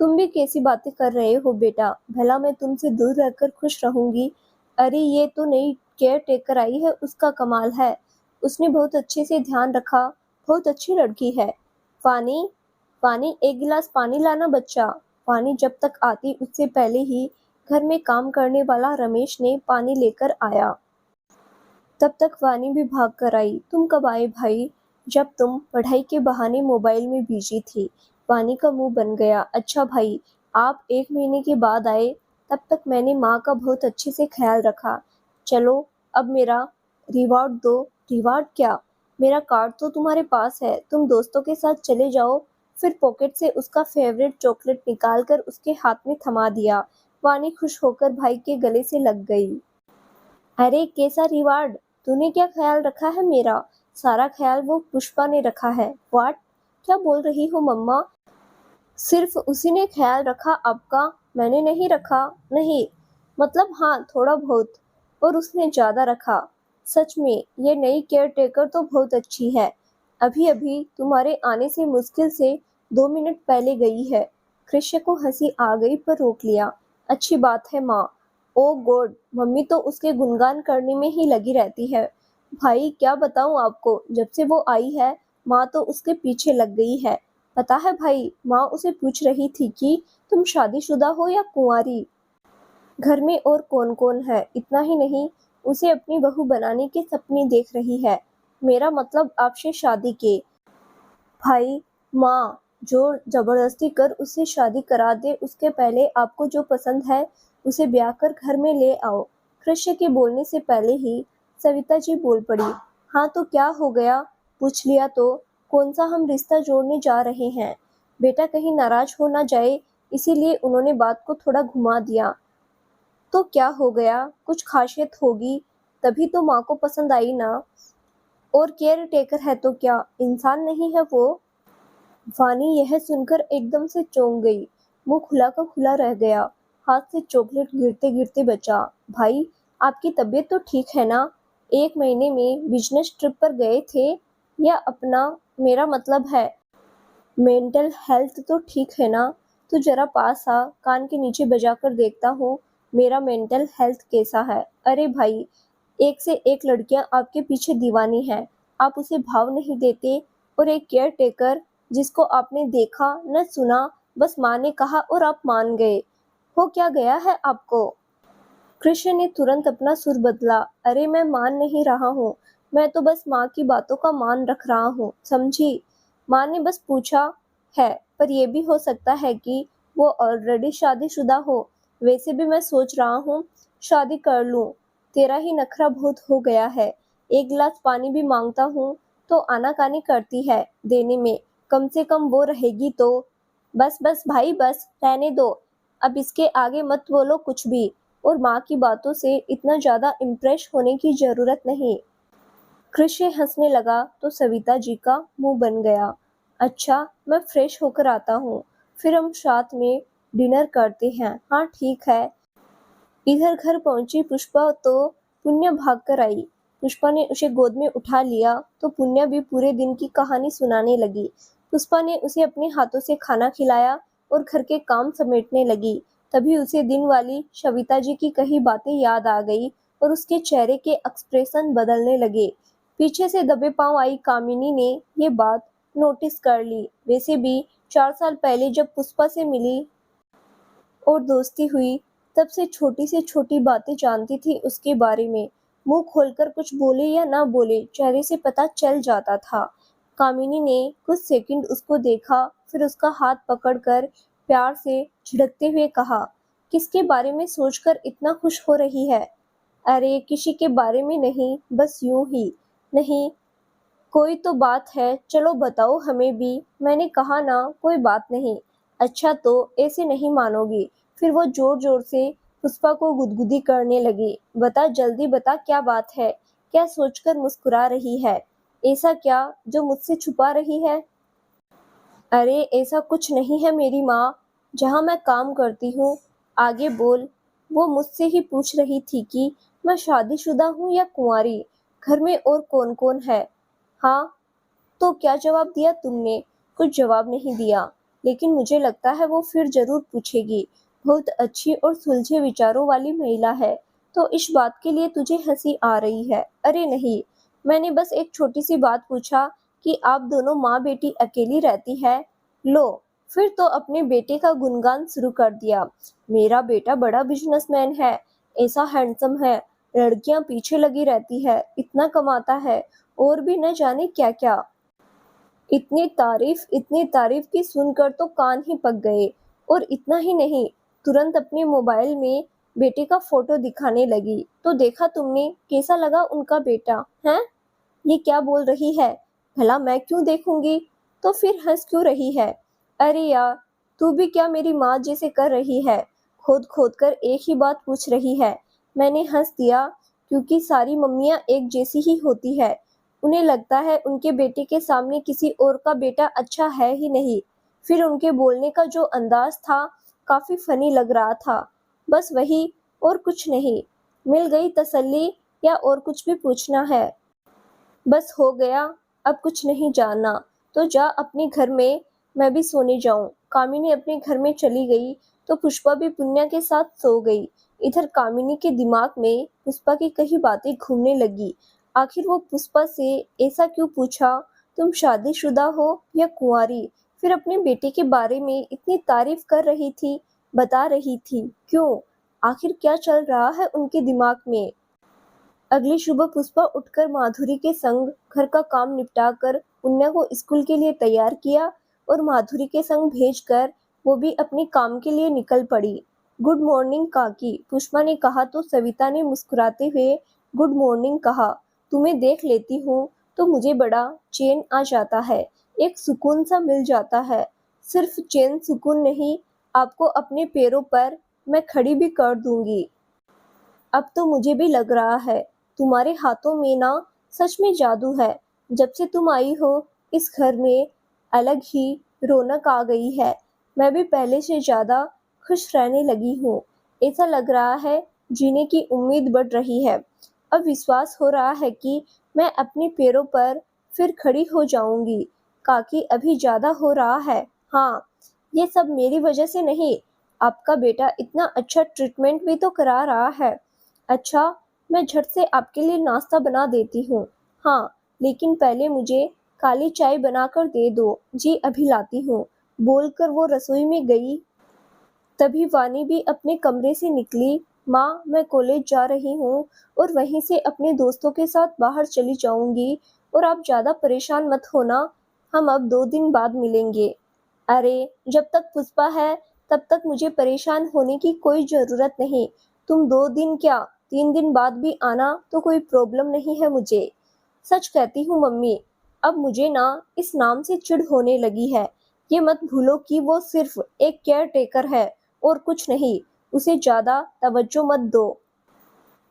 तुम भी कैसी बातें कर रहे हो बेटा? भला मैं तुमसे दूर रहकर खुश रहूँगी? अरे ये तो नई केयर टेकर आई है, उसका कमाल है। उसने बहुत अच्छे से ध्यान रखा, बहुत अच्छी लड़की है। पानी, पानी, एक गिलास पानी लाना बच्चा। पानी जब तक आती उससे पहले ही घर में काम करने वाला रमेश ने पानी लेकर आया। तब तक वानी भी भाग कर आई। तुम कब आए भाई? जब तुम पढ़ाई के बहाने मोबाइल में बिजी थी। वानी का मुंह बन गया। अच्छा भाई, आप 1 महीने के बाद आए। तब तक मैंने माँ का बहुत अच्छे से ख्याल रखा। चलो अब मेरा रिवॉर्ड दो। रिवॉर्ड क्या? मेरा कार्ड तो तुम्हारे पास है, तुम दोस्तों के साथ चले जाओ। फिर पॉकेट से उसका फेवरेट चॉकलेट निकाल कर उसके हाथ में थमा दिया। वानी खुश होकर भाई के गले से लग गई। अरे कैसा रिवार्ड? तूने क्या ख्याल रखा है मेरा? सारा ख्याल वो पुष्पा ने रखा है। व्हाट? क्या बोल रही हो मम्मा? सिर्फ उसी ने ख्याल रखा आपका, मैंने नहीं रखा। नहीं, मतलब हाँ थोड़ा बहुत, और उसने ज़्यादा रखा। सच में ये नई केयर टेकर तो बहुत अच्छी है। अभी अभी तुम्हारे आने से मुश्किल से 2 मिनट पहले गई है। कृष्य को हंसी आ गई पर रोक लिया। अच्छी बात है माँ। ओ गॉड, मम्मी तो उसके गुणगान करने में ही लगी रहती है। भाई क्या बताऊँ आपको, जब से वो आई है माँ तो उसके पीछे लग गई है। पता है भाई, माँ उसे पूछ रही थी कि तुम शादीशुदा हो या कुंवारी? घर में और कौन कौन है? इतना ही नहीं, उसे अपनी बहू बनाने के सपने देख रही है। मेरा मतलब आपसे शादी के। भाई, माँ जोर जबरदस्ती कर उससे शादी करा दे, उसके पहले आपको जो पसंद है उसे ब्याह कर घर में ले आओ। कृष्य के बोलने से पहले ही सविता जी बोल पड़ी। हाँ तो क्या हो गया? पूछ लिया तो? कौन सा हम रिश्ता जोड़ने जा रहे हैं? बेटा कहीं नाराज हो ना जाए, इसीलिए उन्होंने बात को थोड़ा घुमा दिया। तो क्या हो गया? कुछ खासियत होगी, तभी तो माँ को पसंद आई ना। और केयर टेकर है तो क्या इंसान नहीं है वो? वानी यह सुनकर एकदम से चौंक गई। मुंह खुला का खुला रह गया। हाथ से चॉकलेट गिरते गिरते बचा। भाई, आपकी तबीयत तो ठीक है ना? 1 महीने में बिजनेस ट्रिप पर गए थे या अपना, मेरा मतलब है मेंटल हेल्थ तो ठीक है ना? तू जरा पास आ, कान के नीचे बजा कर देखता हूँ मेरा मेंटल हेल्थ कैसा है। अरे भाई, एक से एक लड़कियां आपके पीछे दीवानी हैं। आप उसे भाव नहीं देते, और एक केयर टेकर जिसको आपने देखा न सुना, बस माँ ने कहा और आप मान गए। हो क्या गया है आपको? कृष्ण ने तुरंत अपना सुर बदला। अरे मैं मान नहीं रहा हूँ, मैं तो बस माँ की बातों का मान रख रहा हूँ, समझी? माँ ने बस पूछा है, पर यह भी हो सकता है कि वो ऑलरेडी शादीशुदा हो। वैसे भी मैं सोच रहा हूँ शादी कर लूँ। तेरा ही नखरा बहुत हो गया है। एक गिलास पानी भी मांगता हूँ तो आनाकानी करती है देने में। कम से कम वो रहेगी तो। बस बस भाई बस, रहने दो। अब इसके आगे मत बोलो कुछ भी, और माँ की बातों से इतना ज़्यादा इम्प्रेस होने की ज़रूरत नहीं। कृष्य हंसने लगा तो सविता जी का मुंह बन गया। अच्छा, मैं फ्रेश होकर आता हूँ, फिर हम साथ में डिनर करते हैं। हाँ ठीक है। इधर घर पहुंची पुष्पा तो पुण्य भाग कर आई। पुष्पा ने उसे गोद में उठा लिया तो पुण्या भी पूरे दिन की कहानी सुनाने लगी। पुष्पा ने उसे अपने हाथों से खाना खिलाया और घर के काम समेटने लगी। तभी उसे दिन वाली सविता जी की कही बातें याद आ गई और उसके चेहरे के एक्सप्रेशन बदलने लगे। पीछे से दबे पांव आई कामिनी ने ये बात नोटिस कर ली। वैसे भी 4 साल पहले जब पुष्पा से मिली और दोस्ती हुई, तब से छोटी बातें जानती थी उसके बारे में। मुंह खोलकर कुछ बोले या ना बोले, चेहरे से पता चल जाता था। कामिनी ने कुछ सेकंड उसको देखा, फिर उसका हाथ पकड़कर प्यार से झिड़कते हुए कहा, किसके बारे में सोचकर इतना खुश हो रही है? अरे किसी के बारे में नहीं, बस यूं ही। नहीं, कोई तो बात है, चलो बताओ हमें भी। मैंने कहा ना, कोई बात नहीं। अच्छा तो ऐसे नहीं मानोगी। फिर वो जोर जोर से पुष्पा को गुदगुदी करने लगी। बता, जल्दी बता, क्या बात है? क्या सोचकर मुस्कुरा रही है? ऐसा क्या जो मुझसे छुपा रही है? अरे ऐसा कुछ नहीं है मेरी माँ, जहाँ मैं काम करती हूँ। आगे बोल। वो मुझसे ही पूछ रही थी कि मैं शादीशुदा हूँ या कुंवारी, घर में और कौन कौन है। हाँ, तो क्या जवाब दिया तुमने? कुछ जवाब नहीं दिया, लेकिन मुझे लगता है वो फिर जरूर पूछेगी। बहुत अच्छी और सुलझे विचारों वाली महिला है। तो इस बात के लिए तुझे हंसी आ रही है? अरे नहीं, मैंने बस एक छोटी सी बात पूछा कि आप दोनों माँ बेटी अकेली रहती है। लो, फिर तो अपने बेटे का गुणगान शुरू कर दिया। मेरा बेटा बड़ा बिजनेसमैन है, ऐसा हैंडसम है, लड़कियां पीछे लगी रहती है, इतना कमाता है, और भी न जाने क्या क्या। इतनी तारीफ की सुनकर तो कान ही पक गए। और इतना ही नहीं, तुरंत अपने मोबाइल में बेटे का फोटो दिखाने लगी। तो देखा तुमने, कैसा लगा उनका बेटा? हैं? ये क्या बोल रही है? भला मैं क्यों देखूंगी? तो फिर हंस क्यों रही है? अरे यार, तू भी क्या मेरी माँ जैसे कर रही है? खोद खोद कर एक ही बात पूछ रही है। मैंने हंस दिया, क्योंकि सारी मम्मियाँ एक जैसी ही होती है। उन्हें लगता है उनके बेटे के सामने किसी और का बेटा अच्छा है ही नहीं। फिर उनके बोलने का जो अंदाज था, काफी फनी लग रहा था। बस वही, और कुछ नहीं। मिल गई तसल्ली, या और कुछ भी पूछना है? बस हो गया, अब कुछ नहीं जानना। तो जा अपने घर में, मैं भी सोने जाऊं। कामिनी अपने घर में चली गई तो पुष्पा भी पुण्या के साथ सो गई। इधर कामिनी के दिमाग में पुष्पा की कई बातें घूमने लगी। आखिर वो पुष्पा से ऐसा क्यों पूछा, तुम शादीशुदा हो या कुंवारी? फिर अपने बेटे के बारे में इतनी तारीफ कर रही थी, बता रही थी, क्यों? आखिर क्या चल रहा है उनके दिमाग में? अगली सुबह पुष्पा उठकर माधुरी के संग घर का काम निपटाकर पुण्या को स्कूल के लिए तैयार किया और माधुरी के संग भेजकर वो भी अपने काम के लिए निकल पड़ी। गुड मॉर्निंग काकी, पुष्पा ने कहा तो सविता ने मुस्कुराते हुए गुड मॉर्निंग कहा। तुम्हें देख लेती हूँ तो मुझे बड़ा चैन आ जाता है, एक सुकून सा मिल जाता है। सिर्फ चैन सुकून नहीं, आपको अपने पैरों पर मैं खड़ी भी कर दूंगी। अब तो मुझे भी लग रहा है, तुम्हारे हाथों में ना सच में जादू है। जब से तुम आई हो, इस घर में अलग ही रौनक आ गई है। मैं भी पहले से ज्यादा खुश रहने लगी हूँ। ऐसा लग रहा है जीने की उम्मीद बढ़ रही है। अब विश्वास हो रहा है कि मैं अपने पैरों पर फिर खड़ी हो जाऊंगी। काकी, अभी ज्यादा हो रहा है। हाँ, ये सब मेरी वजह से नहीं, आपका बेटा इतना अच्छा ट्रीटमेंट भी तो करा रहा है। अच्छा, मैं झट से आपके लिए नाश्ता बना देती हूँ। हाँ, लेकिन पहले मुझे काली चाय बनाकर दे दो। जी अभी लाती हूँ। बोलकर वो रसोई में गई। तभी वानी भी अपने कमरे से निकली। माँ, मैं कॉलेज जा रही हूँ और वहीं से अपने दोस्तों के साथ बाहर चली जाऊंगी, और आप ज़्यादा परेशान मत होना, हम अब 2 दिन बाद मिलेंगे। अरे, जब तक पुष्पा है तब तक मुझे परेशान होने की कोई ज़रूरत नहीं। तुम 2 दिन क्या, 3 दिन बाद भी आना तो कोई प्रॉब्लम नहीं है मुझे। सच कहती हूँ मम्मी, अब मुझे ना इस नाम से चिढ़ होने लगी है। ये मत भूलो कि वो सिर्फ एक केयर टेकर है और कुछ नहीं। उसे ज्यादा तवज्जो मत दो।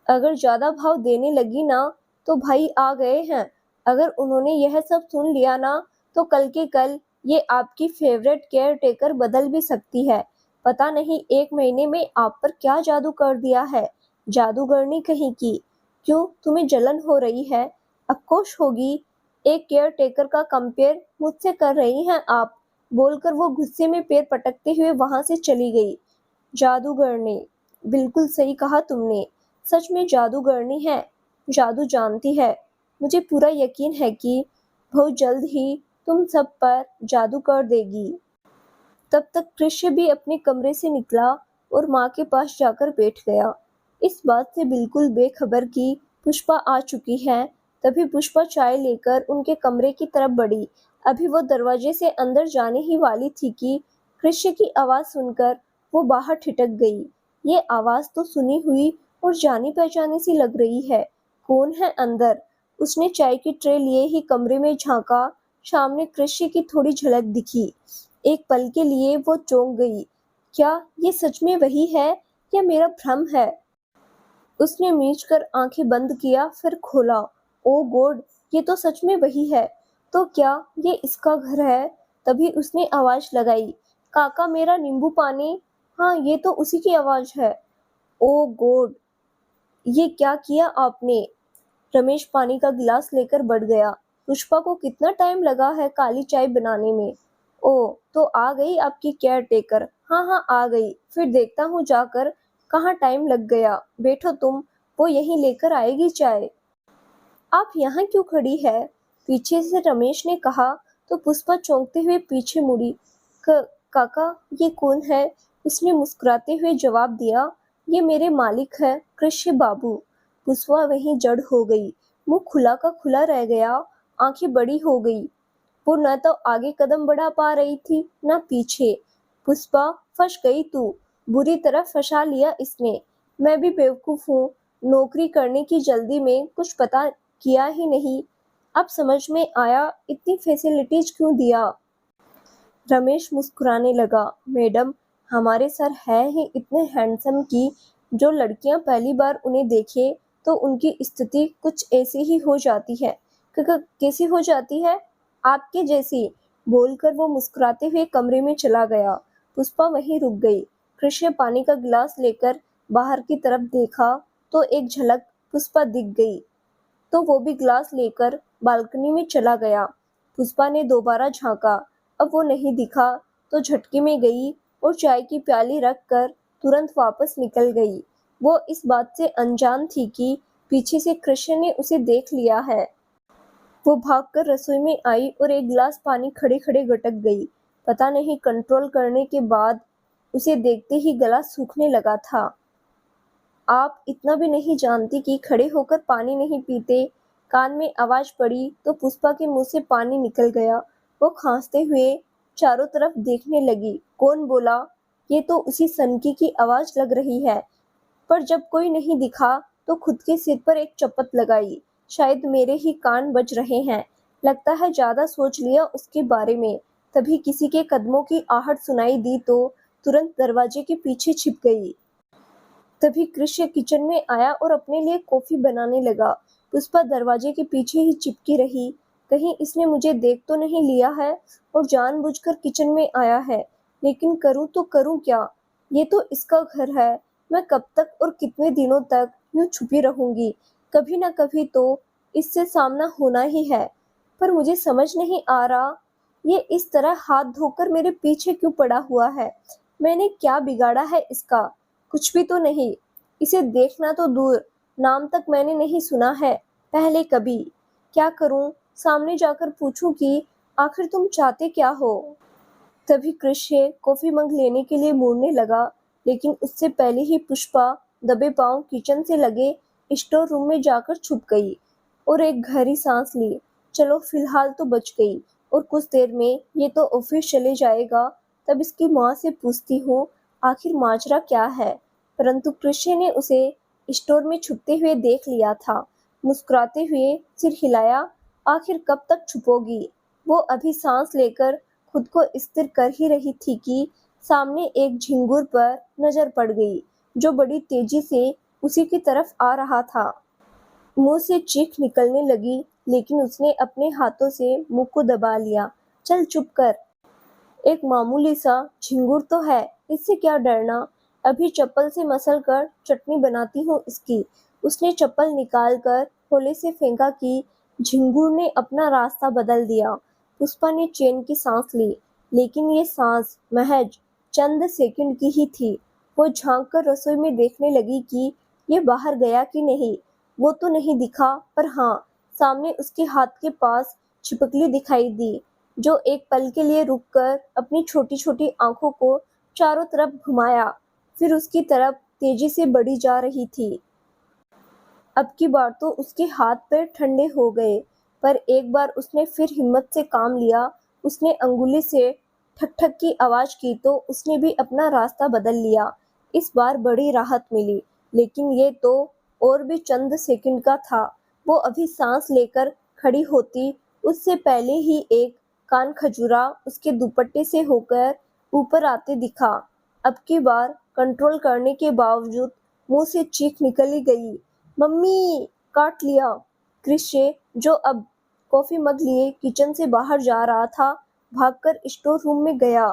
अगर ज्यादा भाव देने लगी ना, तो भाई आ गए हैं। अगर उन्होंने यह सब सुन लिया ना, तो कल के कल ये आपकी फेवरेट केयर टेकर बदल भी सकती है। पता नहीं 1 महीने में आप पर क्या जादू कर दिया है। जादूगरनी कहीं की। क्यों, तुम्हें जलन हो रही है? अफकोर्स होगी, एक केयर टेकर का कंपेयर मुझसे कर रही हैं आप, बोलकर वो गुस्से में पैर पटकते हुए वहां से चली गई। जादूगरनी, बिल्कुल सही कहा तुमने, सच में जादूगरनी है, जादू जानती है। मुझे पूरा यकीन है कि बहुत जल्द ही तुम सब पर जादू कर देगी। तब तक कृष्य भी अपने कमरे से निकला और माँ के पास जाकर बैठ गया। इस बात से बिल्कुल बेखबर कि पुष्पा आ चुकी है, तभी पुष्पा चाय लेकर उनके कमरे की तरफ बढ़ी। अभी वो दरवाजे से अंदर जाने ही वाली थी कि कृष्य की आवाज़ सुनकर वो बाहर ठिठक गई। ये आवाज़ तो सुनी हुई और जानी पहचानी सी लग रही है। कौन है अंदर? उसने चाय की ट्रे लिए ही कमरे में झांका। सामने कृष्य की थोड़ी झलक दिखी। एक पल के लिए वो चौंक गई। क्या ये सच में वही है या मेरा भ्रम है? उसने मीच कर आंखें बंद किया, फिर खोला। ओ गॉड, ये तो सच में वही है। तो क्या ये इसका घर है? तभी उसने आवाज लगाई, काका मेरा नींबू पानी। हाँ, ये तो उसी की आवाज है। ओ गॉड, ये क्या किया आपने? रमेश पानी का गिलास लेकर बढ़ गया। पुष्पा को कितना टाइम लगा है काली चाय बनाने में? ओ, तो आ गई आपकी केयर टेकर। हाँ हाँ, आ गई। फिर देखता हूँ जाकर कहाँ टाइम लग गया। बैठो तुम, वो यहीं लेकर आएगी चाय। आप यहाँ क्यों खड़ी है? पीछे से रमेश ने कहा तो पुष्पा चौंकते हुए पीछे मुड़ी। काका, ये कौन है? उसने मुस्कुराते हुए जवाब दिया, ये मेरे मालिक है, कृष्य बाबू। पुष्पा वहीं जड़ हो गई। मुंह खुला का खुला रह गया, आंखें बड़ी हो गई। वो न तो आगे कदम बढ़ा पा रही थी न पीछे। पुष्पा, फंस गई तू, बुरी तरह फंसा लिया इसने। मैं भी बेवकूफ हूँ, नौकरी करने की जल्दी में कुछ पता किया ही नहीं। अब समझ में आया इतनी फैसिलिटीज क्यों दिया। रमेश मुस्कुराने लगा। मैडम, हमारे सर है ही इतने हैंडसम कि जो लड़कियां पहली बार उन्हें देखे तो उनकी स्थिति कुछ ऐसी ही हो जाती है। कैसी हो जाती है? आपके जैसी, बोलकर वो मुस्कुराते हुए कमरे में चला गया। पुष्पा वहीं रुक गई। कृष्ण पानी का गिलास लेकर बाहर की तरफ देखा तो एक झलक पुष्पा दिख गई, तो वो भी ग्लास लेकर बालकनी में चला गया। पुष्पा ने दोबारा झांका, अब वो नहीं दिखा तो झटके में गई और चाय की प्याली रख कर तुरंत वापस निकल गई। वो इस बात से अनजान थी कि पीछे से कृष्ण ने उसे देख लिया है। वो भागकर रसोई में आई और एक गिलास पानी खड़े खड़े गटक गई। पता नहीं कंट्रोल करने के बाद उसे देखते ही गला सूखने लगा था। आप इतना भी नहीं जानती कि खड़े होकर पानी नहीं पीते। कान में आवाज पड़ी तो पुष्पा के मुंह से पानी निकल गया। वो खांसते हुए चारों तरफ देखने लगी। कौन बोला? ये तो उसी सनकी की आवाज लग रही है। पर जब कोई नहीं दिखा तो खुद के सिर पर एक चपत लगाई। शायद मेरे ही कान बज रहे हैं। लगता है ज्यादा सोच लिया उसके बारे में। तभी किसी के कदमों की आहट सुनाई दी तो तुरंत दरवाजे के पीछे छिप गई। तभी कृष्य किचन में आया और अपने लिए कॉफी बनाने लगा। पुष्पा दरवाजे के पीछे ही चिपकी रही। कहीं इसने मुझे देख तो नहीं लिया है और जानबूझकर किचन में आया है। लेकिन करूं तो करूं क्या? ये तो इसका घर है। मैं कब तक और कितने दिनों तक यूं छुपी रहूंगी? कभी ना कभी तो इससे सामना होना ही है। पर मुझे समझ नहीं आ रहा, ये इस तरह हाथ धोकर मेरे पीछे क्यों पड़ा हुआ है? मैंने क्या बिगाड़ा है इसका? कुछ भी तो नहीं। इसे देखना तो दूर, नाम तक मैंने नहीं सुना है पहले कभी। क्या करूं? सामने जाकर पूछूं कि आखिर तुम चाहते क्या हो? तभी कृष्य कॉफी मग लेने के लिए मुड़ने लगा, लेकिन उससे पहले ही पुष्पा दबे पांव किचन से लगे स्टोर रूम में जाकर छुप गई और एक गहरी सांस ली। चलो फिलहाल तो बच गई, और कुछ देर में ये तो ऑफिस चले जाएगा, तब इसकी माँ से पूछती हूँ आखिर माजरा क्या है। परंतु कृष्य ने उसे स्टोर में छुपते हुए देख लिया था। मुस्कुराते हुए सिर हिलाया, आखिर कब तक छुपोगी? वो अभी सांस लेकर खुद को स्थिर कर ही रही थी कि सामने एक झिंगुर पर नजर पड़ गई, जो बड़ी तेजी से उसी की तरफ आ रहा था। मुंह से चीख निकलने लगी, लेकिन उसने अपने हाथों से मुंह को दबा लिया। चल चुप कर, एक मामूली सा झिंगुर तो है, इससे क्या डरना। अभी चप्पल से मसल कर चटनी बनाती हूँ इसकी। उसने चप्पल निकालकर खोले से फेंका कि झिंगुर ने अपना रास्ता बदल दिया। पुष्पा ने चैन की सांस ली, लेकिन ये सांस महज चंद सेकंड की ही थी। वो झांक कर रसोई में देखने लगी कि ये बाहर गया कि नहीं। वो तो नहीं दिखा, पर हाँ, सामने उसके हाथ के पास छिपकली दिखाई दी, जो एक पल के लिए रुककर अपनी छोटी-छोटी आंखों को चारों तरफ घुमाया, फिर उसकी तरफ तेजी से बढ़ी जा रही थी। अब की बार तो उसके हाथ-पैर ठंडे हो गए, पर एक बार उसने फिर हिम्मत से काम लिया। उसने अंगुली से ठक-ठक की आवाज़ की तो उसने भी अपना रास्ता बदल लिया। इस बार बड़ी राहत मिली, लेकिन ये तो और भी चंद सेकंड का था। वो अभी सांस लेकर खड़ी होती, उससे पहले ही एक कान खजुरा उसके दुपट्टे से होकर ऊपर आते दिखा। अब की बार कंट्रोल करने के बावजूद मुंह से चीख निकल ही गई, मम्मी! काट लिया। क्रिशे, जो अब कॉफी मग लिए किचन से बाहर जा रहा था, भागकर स्टोर रूम में गया।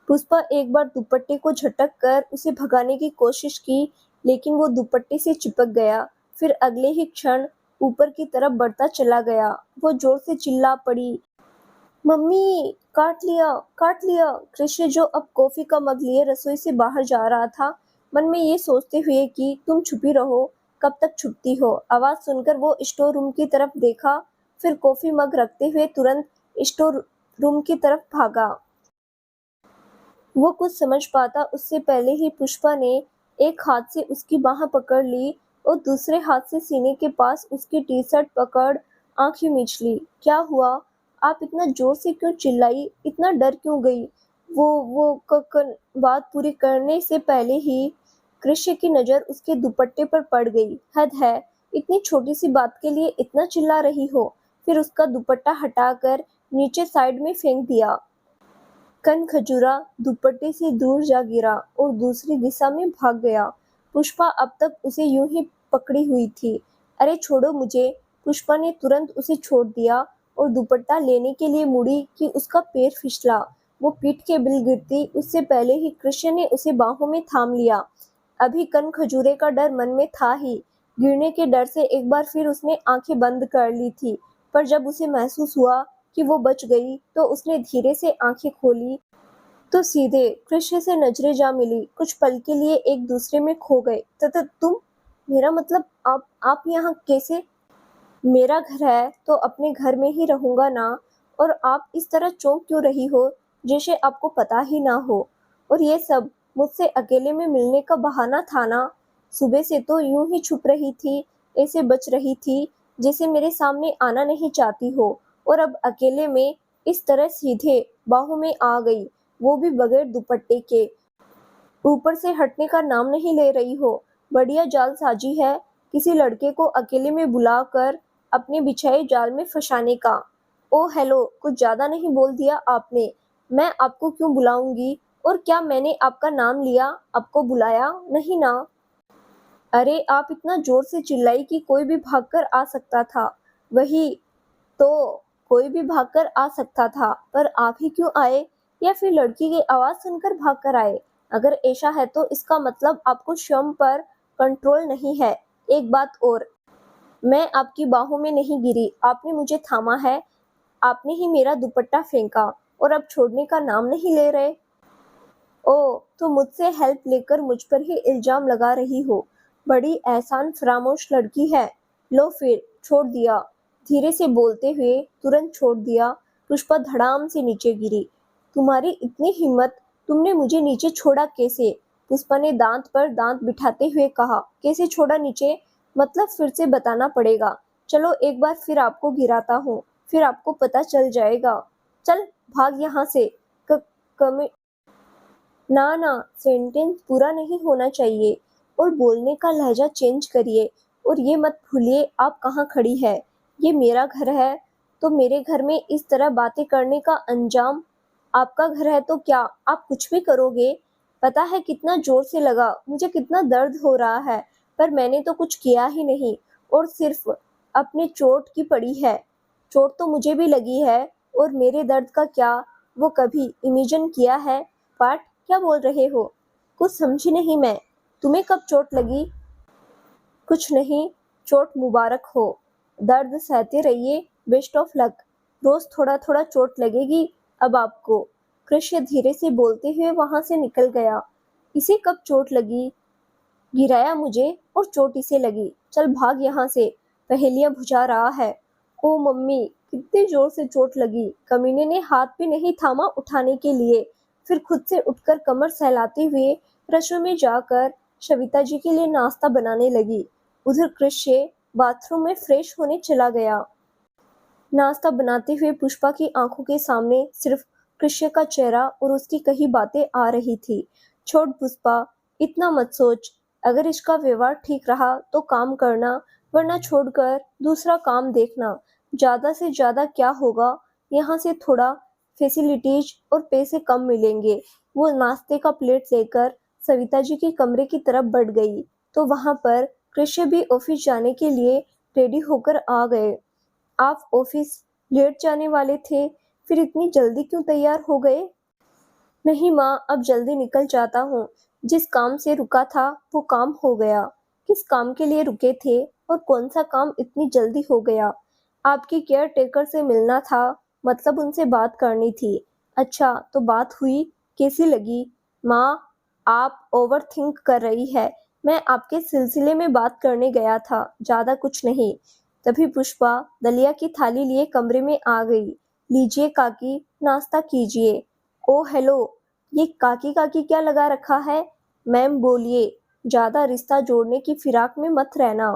पुष्पा एक बार दुपट्टे को झटक कर उसे भगाने की कोशिश की, लेकिन वो दुपट्टे से चिपक गया। फिर अगले ही क्षण ऊपर की तरफ बढ़ता चला गया। वो जोर से चिल्ला पड़ी, मम्मी! काट लिया, काट लिया। कृष्ण, जो अब कॉफी का मग लिए रसोई से बाहर जा रहा था, मन में ये सोचते हुए कि तुम छुपी रहो, कब तक छुपती हो। आवाज सुनकर वो स्टोर रूम की तरफ देखा, फिर कॉफी मग रखते हुए तुरंत स्टोर रूम की तरफ भागा। वो कुछ समझ पाता उससे पहले ही पुष्पा ने एक हाथ से उसकी बाह पकड़ ली और दूसरे हाथ से सीने के पास उसकी टी-शर्ट पकड़ आंखें मीच ली। क्या हुआ? आप इतना जोर से क्यों चिल्लाई? इतना डर क्यों गई? बात पूरी करने से पहले ही कृष्ण की नज़र उसके दुपट्टे पर पड़ गई। हद है, इतनी छोटी सी बात के लिए इतना चिल्ला रही हो। फिर उसका दुपट्टा हटाकर नीचे साइड में फेंक दिया। कनखजूरा दुपट्टे से दूर जा गिरा और दूसरी दिशा में भाग गया। पुष्पा अब तक उसे यूं ही पकड़ी हुई थी। अरे छोड़ो मुझे। पुष्पा ने तुरंत उसे छोड़ दिया और दुपट्टा लेने के लिए मुड़ी कि उसका पैर फिसला। वो पीठ के बल गिरती उससे पहले ही कृष्ण ने उसे बाहों में थाम लिया। अभी कनखजूरे का डर मन में था ही। गिरने के डर से एक बार फिर उसने आंखें बंद कर ली थी, पर जब उसे महसूस हुआ कि वो बच गई, तो उसने धीरे से आंखें खोली तो सीधे कृष्ण से नजरें जा मिली। कुछ पल के लिए एक दूसरे में खो गए। तत तुम, मेरा मतलब आप यहाँ कैसे? मेरा घर है तो अपने घर में ही रहूंगा ना। और आप इस तरह चौंक क्यों रही हो, जैसे आपको पता ही ना हो? और ये सब मुझसे अकेले में मिलने का बहाना था ना। सुबह से तो यूं ही छुप रही थी, ऐसे बच रही थी जैसे मेरे सामने आना नहीं चाहती हो, और अब अकेले में इस तरह सीधे बाहों में आ गई, वो भी बगैर दुपट्टे के। ऊपर से हटने का नाम नहीं ले रही हो। बढ़िया जालसाजी है, किसी लड़के को अकेले में बुलाकर अपने बिछाए जाल में फंसाने का। ओ हेलो, कुछ ज्यादा नहीं बोल दिया आपने। मैं आपको क्यों बुलाऊंगी? और क्या मैंने आपका नाम लिया, आपको बुलाया नहीं ना? अरे आप इतना जोर से चिल्लाई कि कोई भी भागकर आ सकता था। वही तो, कोई भी भागकर आ सकता था, पर आप ही क्यों आए? या फिर लड़की की आवाज सुनकर भागकर आए? अगर ऐसा है तो इसका मतलब आपको स्वयं पर कंट्रोल नहीं है। एक बात और, मैं आपकी बाहों में नहीं गिरी, आपने मुझे थामा है। आपने ही मेरा दुपट्टा फेंका और अब छोड़ने का नाम नहीं ले रहे। ओह, तो मुझसे हेल्प लेकर मुझ पर ही इल्जाम लगा रही हो। बड़ी एहसान फरामोश लड़की है। लो फिर, छोड़ दिया। धीरे से बोलते हुए तुरंत छोड़ दिया। पुष्पा धड़ाम से नीचे गिरी। तुम्हारी इतनी हिम्मत, तुमने मुझे नीचे छोड़ा कैसे? पुष्पा ने दांत पर दांत बिठाते हुए कहा। कैसे छोड़ा नीचे? मतलब फिर से बताना पड़ेगा। चलो एक बार फिर आपको गिराता हूँ, फिर आपको पता चल जाएगा। चल भाग यहाँ से। क- कमी ना ना, सेंटेंस पूरा नहीं होना चाहिए। और बोलने का लहजा चेंज करिए। और ये मत भूलिए आप कहाँ खड़ी है। ये मेरा घर है, तो मेरे घर में इस तरह बातें करने का अंजाम। आपका घर है तो क्या आप कुछ भी करोगे? पता है कितना जोर से लगा, मुझे कितना दर्द हो रहा है, पर मैंने तो कुछ किया ही नहीं, और सिर्फ अपने चोट की पड़ी है। चोट तो मुझे भी लगी है, और मेरे दर्द का क्या वो कभी इमेजिन किया है? पाठ, क्या बोल रहे हो? कुछ समझी नहीं मैं। तुम्हें कब चोट लगी? कुछ नहीं, चोट मुबारक हो। दर्द सहते रहिए, बेस्ट ऑफ लक। रोज थोड़ा थोड़ा चोट लगेगी अब आपको। कृष्य धीरे से बोलते हुए वहां से निकल गया। इसे कब चोट लगी? गिराया मुझे और चोट इसे लगी। चल भाग यहाँ से, पहेलियां बुझा रहा है। ओ मम्मी, कितने जोर से चोट लगी। कमीने ने हाथ भी नहीं थामा उठाने के लिए। फिर खुद से उठकर कमर सहलाते हुए रसोई में जाकर सविता जी के लिए नाश्ता बनाने लगी। उधर कृष्य बाथरूम में फ्रेश होने चला गया। नाश्ता बनाते हुए पुष्पा की आंखों के सामने सिर्फ कृष्य का चेहरा और उसकी कही बातें आ रही थी। छोड़ पुष्पा, इतना मत सोच। अगर इसका व्यवहार ठीक रहा तो काम करना, वरना छोड़कर दूसरा काम देखना। ज्यादा से ज्यादा क्या होगा, यहाँ से थोड़ा फैसिलिटीज और पैसे कम मिलेंगे। वो नाश्ते का प्लेट लेकर सविता जी के कमरे की तरफ बढ़ गई तो वहां पर कृष्य भी ऑफिस जाने के लिए रेडी होकर आ गए। आप ऑफिस लेट जाने वाले थे, फिर इतनी जल्दी क्यों तैयार हो गए? नहीं माँ, अब जल्दी निकल जाता हूँ। जिस काम से रुका था वो काम हो गया। किस काम के लिए रुके थे और कौन सा काम इतनी जल्दी हो गया? आपकी केयर टेकर से मिलना था, मतलब उनसे बात करनी थी। अच्छा, तो बात हुई, कैसी लगी? माँ, आप ओवर थिंक कर रही है। मैं आपके सिलसिले में बात करने गया था, ज्यादा कुछ नहीं। तभी पुष्पा दलिया की थाली लिए कमरे में आ गई। लीजिए काकी, नाश्ता कीजिए। ओ हेलो, ये काकी काकी क्या लगा रखा है? मैम बोलिए, ज्यादा रिश्ता जोड़ने की फिराक में मत रहना।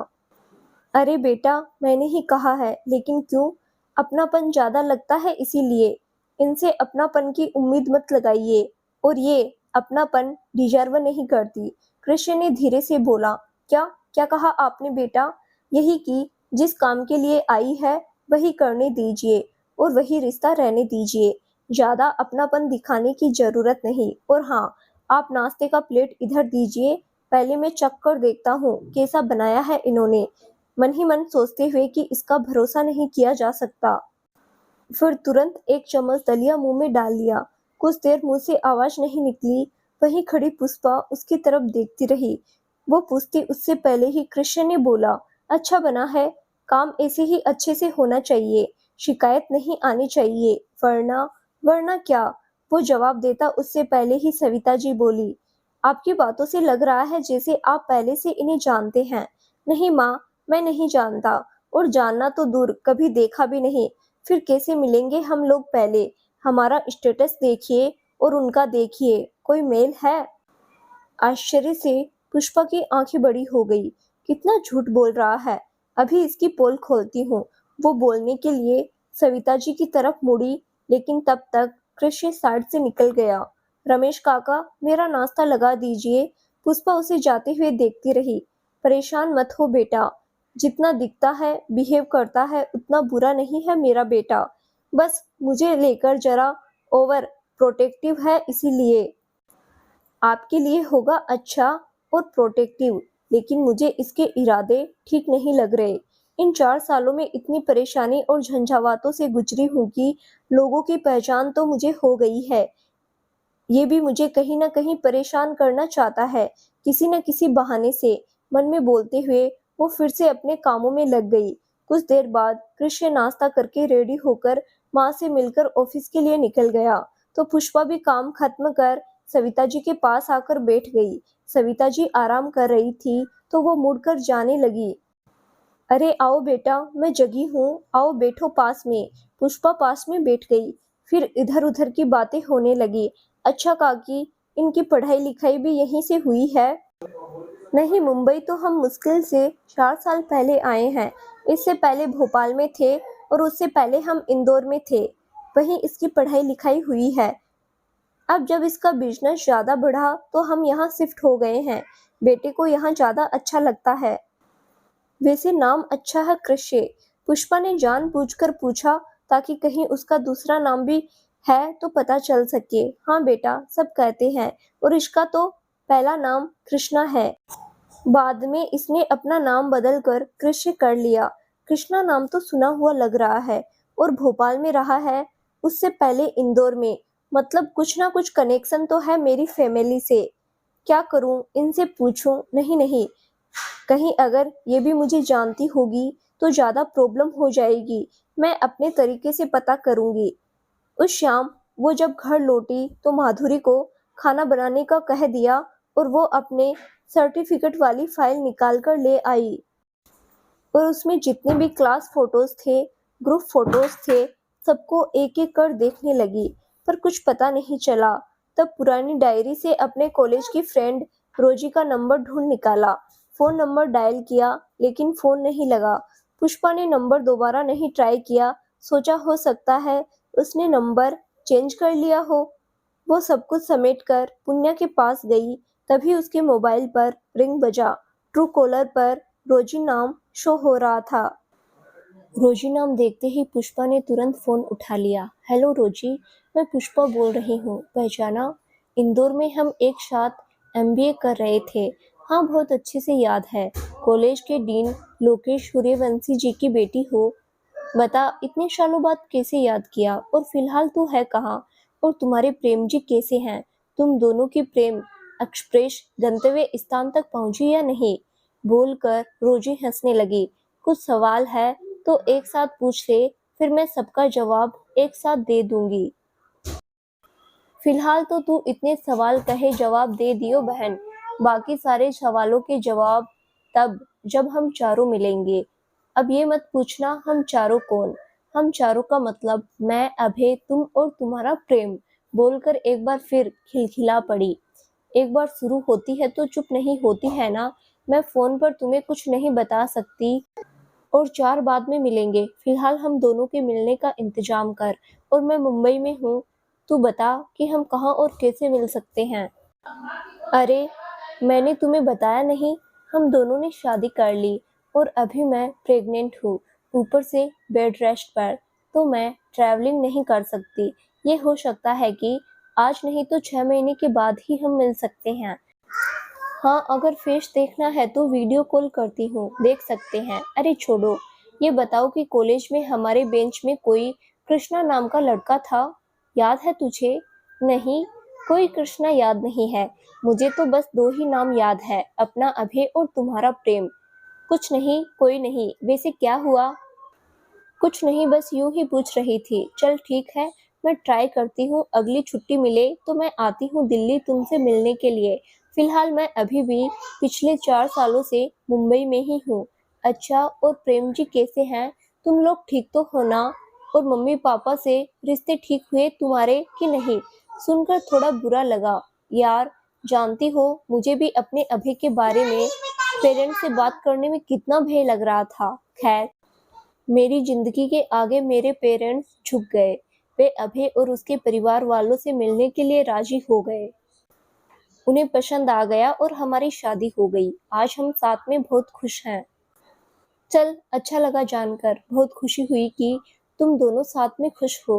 अरे बेटा, मैंने ही कहा है, लेकिन क्यों? अपनापन ज्यादा लगता है इसीलिए। इनसे अपनापन की उम्मीद मत लगाइए। और ये अपनापन डिजर्व नहीं करती। कृष्ण ने धीरे से बोला। क्या क्या कहा आपने बेटा? यही कि जिस काम के लिए आई है वही करने दीजिए और वही रिश्ता रहने दीजिए। ज्यादा अपनापन दिखाने की जरूरत नहीं। और हाँ, आप नाश्ते का प्लेट इधर दीजिए, पहले मैं चख कर देखता हूँ कैसा बनाया है इन्होंने। मन ही मन सोचते हुए कि इसका भरोसा नहीं किया जा सकता। फिर तुरंत एक चम्मच दलिया मुंह में डाल लिया। कुछ देर मुंह से आवाज नहीं निकली। वहीं खड़ी पुष्पा उसकी तरफ देखती रही। वो पूछती उससे पहले ही कृष्ण ने बोला, अच्छा बना है। काम ऐसे ही अच्छे से होना चाहिए, शिकायत नहीं आनी चाहिए। वरना वरना क्या? वो जवाब देता उससे पहले ही सविता जी बोली, आपकी बातों से लग रहा है जैसे आप पहले से इन्हें जानते हैं। नहीं माँ, मैं नहीं जानता, और जानना तो दूर, कभी देखा भी नहीं। फिर कैसे मिलेंगे हम लोग? पहले हमारा स्टेटस देखिए और उनका देखिए, कोई मेल है? आश्चर्य से पुष्पा की आंखें बड़ी हो गई। कितना झूठ बोल रहा है, अभी इसकी पोल खोलती हूँ। वो बोलने के लिए सविता जी की तरफ मुड़ी, लेकिन तब तक कृष्ण साइड से निकल गया। रमेश काका, मेरा नाश्ता लगा दीजिए। पुष्पा उसे जाते हुए देखती रही। परेशान मत हो बेटा, जितना दिखता है बिहेव करता है उतना बुरा नहीं है मेरा बेटा। बस मुझे लेकर जरा ओवर प्रोटेक्टिव है, इसीलिए। आपके लिए होगा अच्छा और प्रोटेक्टिव, लेकिन मुझे इसके इरादे ठीक नहीं लग रहे। इन 4 सालों में इतनी परेशानी और झंझावातों से गुजरी हूँ कि लोगों की पहचान तो मुझे हो गई है। ये भी मुझे कहीं न कहीं परेशान करना चाहता है, किसी न किसी बहाने से। मन में बोलते हुए वो फिर से अपने कामों में लग गई। कुछ देर बाद कृष्ण नाश्ता करके रेडी होकर माँ से मिलकर ऑफिस के लिए निकल गया तो पुष्पा भी काम खत्म कर सविता जी के पास आकर बैठ गई। सविता जी आराम कर रही थी तो वो मुड़कर जाने लगी। अरे आओ बेटा, मैं जगी हूँ, आओ बैठो पास में। पुष्पा पास में बैठ गई। फिर इधर उधर की बातें होने लगी। अच्छा काकी, इनकी पढ़ाई लिखाई भी यहीं से हुई है? नहीं, मुंबई तो हम मुश्किल से 4 साल पहले आए हैं। इससे पहले भोपाल में थे और उससे पहले हम इंदौर में थे। वहीं इसकी पढ़ाई लिखाई हुई है। अब जब इसका बिजनेस ज्यादा बढ़ा तो हम यहाँ शिफ्ट हो गए हैं। बेटे को यहाँ ज्यादा अच्छा लगता है। वैसे नाम अच्छा है कृषि। पुष्पा ने जानबूझकर पूछा ताकि कहीं उसका दूसरा नाम भी है तो पता चल सके। हाँ बेटा, सब कहते हैं, और इसका तो पहला नाम कृष्णा है। बाद में इसने अपना नाम बदलकर कृष्ण कर लिया। कृष्णा नाम तो सुना हुआ लग रहा है, और भोपाल में रहा है, उससे पहले इंदौर में। मतलब कुछ ना कुछ कनेक्शन तो है मेरी फैमिली से। क्या करूं, इनसे पूछूं? नहीं नहीं, कहीं अगर ये भी मुझे जानती होगी तो ज़्यादा प्रॉब्लम हो जाएगी। मैं अपने तरीके से पता करूँगी। उस शाम वो जब घर लौटी तो माधुरी को खाना बनाने का कह दिया और वो अपने सर्टिफिकेट वाली फाइल निकाल कर ले आई और उसमें जितने भी क्लास फोटोज थे, ग्रुप फोटोज थे, सबको एक एक कर देखने लगी, पर कुछ पता नहीं चला। तब पुरानी डायरी से अपने कॉलेज की फ्रेंड रोजी का नंबर ढूंढ निकाला। फोन नंबर डायल किया लेकिन फोन नहीं लगा। पुष्पा ने नंबर दोबारा नहीं ट्राई किया। सोचा हो सकता है उसने नंबर चेंज कर लिया हो। वो सब कुछ समेटकर पुण्या के पास गई। तभी उसके मोबाइल पर रिंग बजा। ट्रू कॉलर पर रोजी नाम शो हो रहा था। रोजी नाम देखते ही पुष्पा ने तुरंत फोन उठा लिया। हेलो रोजी, मैं पुष्पा बोल रही हूँ, पहचाना? इंदौर में हम एक साथ एमबीए कर रहे थे। हाँ, बहुत अच्छे से याद है। कॉलेज के डीन लोकेश सूर्यवंशी जी की बेटी हो। बता, इतने सालों बाद कैसे याद किया? और फिलहाल तू है कहाँ? और तुम्हारे प्रेम जी कैसे हैं? तुम दोनों की प्रेम एक्सप्रेस गंतव्य स्थान तक पहुंची या नहीं? बोलकर रोजी हंसने लगी। कुछ सवाल है तो एक साथ पूछ ले, फिर मैं सबका जवाब एक साथ दे दूंगी। फिलहाल तो तू इतने सवाल कहे जवाब दे दियो बहन। बाकी सारे सवालों के जवाब तब जब हम चारों मिलेंगे। अब ये मत पूछना हम चारों कौन। हम चारों का मतलब मैं, अभय, तुम और तुम्हारा प्रेम। बोलकर एक बार फिर खिलखिला पड़ी। एक बार शुरू होती है तो चुप नहीं होती है ना। मैं फोन पर तुम्हें कुछ नहीं बता सकती और 4 बाद में मिलेंगे। फिलहाल हम दोनों के मिलने का इंतजाम कर। और मैं मुंबई में हूँ। तू बता कि हम कहाँ और कैसे मिल सकते हैं। अरे, मैंने तुम्हें बताया नहीं, हम दोनों ने शादी कर ली और अभी मैं प्रेग्नेंट हूँ, ऊपर से बेड रेस्ट पर। तो मैं ट्रैवलिंग नहीं कर सकती। ये हो सकता है कि आज नहीं तो 6 महीने के बाद ही हम मिल सकते हैं। हाँ, अगर फेस देखना है तो वीडियो कॉल करती हूँ, देख सकते हैं। अरे छोड़ो, ये बताओ कि कॉलेज में हमारे बेंच में कोई कृष्णा नाम का लड़का था, याद है तुझे? नहीं, कोई कृष्णा याद नहीं है। मुझे तो बस 2 ही नाम याद है, अपना अभय और तुम्हारा प्रेम। कुछ नहीं, कोई नहीं। वैसे क्या हुआ? कुछ नहीं, बस यूं ही पूछ रही थी। चल ठीक है, मैं ट्राई करती हूँ, अगली छुट्टी मिले तो मैं आती हूँ दिल्ली तुमसे मिलने के लिए। फिलहाल मैं अभी भी पिछले 4 सालों से मुंबई में ही हूँ। अच्छा, और प्रेम जी कैसे हैं? तुम लोग ठीक तो हो ना? और मम्मी पापा से रिश्ते ठीक हुए तुम्हारे कि नहीं? सुनकर थोड़ा बुरा लगा। यार, जानती हो मुझे भी अपने अभी के बारे में पेरेंट्स से बात करने में कितना भय लग रहा था। खैर, मेरी जिंदगी के आगे मेरे पेरेंट्स झुक गए। वे अभय और उसके परिवार वालों से मिलने के लिए राजी हो गए। उन्हें पसंद आ गया और हमारी शादी हो गई। आज हम साथ में बहुत खुश हैं। चल, अच्छा लगा जानकर। बहुत खुशी हुई कि तुम दोनों साथ में खुश हो।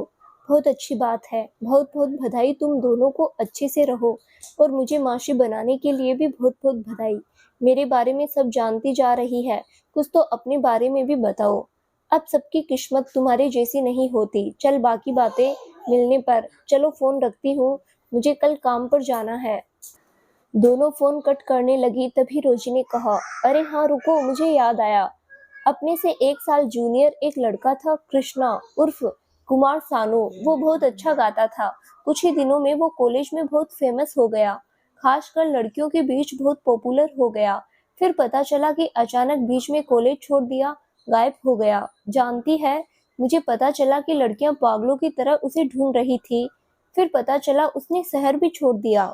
बहुत अच्छी बात है। बहुत बहुत बधाई। तुम दोनों को अच्छे से रहो और मुझे मासी बनाने के लिए भी बहुत बहुत बधाई। मेरे बारे में सब जानती जा रही है, कुछ तो अपने बारे में भी बताओ। अब सबकी किस्मत तुम्हारे जैसी नहीं होती। चल, बाकी बातें मिलने पर। चलो, फोन रखती हूँ, मुझे कल काम पर जाना है। दोनों फोन कट करने लगी तभी रोजी ने कहा, अरे हाँ रुको, मुझे याद आया। अपने से 1 साल जूनियर एक लड़का था, कृष्णा उर्फ कुमार सानू। वो बहुत अच्छा गाता था। कुछ ही दिनों में वो कॉलेज में बहुत फेमस हो गया, खासकर लड़कियों के बीच बहुत पॉपुलर हो गया। फिर पता चला कि अचानक बीच में कॉलेज छोड़ दिया, गायब हो गया। जानती है, मुझे पता चला कि लड़कियां पागलों की तरह उसे ढूंढ रही थी। फिर पता चला उसने शहर भी छोड़ दिया।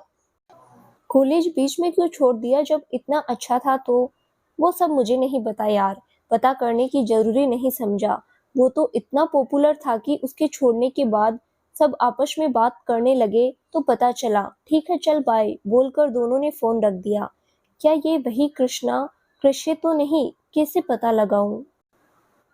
कॉलेज बीच में क्यों छोड़ दिया जब इतना अच्छा था? तो वो सब मुझे नहीं पता यार, पता करने की जरूरी नहीं समझा। वो तो इतना पॉपुलर था कि उसके छोड़ने के बाद सब आपस में बात करने लगे तो पता चला। ठीक है, चल बाय, बोलकर दोनों ने फोन रख दिया। क्या ये वही कृष्णा? कृष्ण तो नहीं, कैसे पता लगाऊं?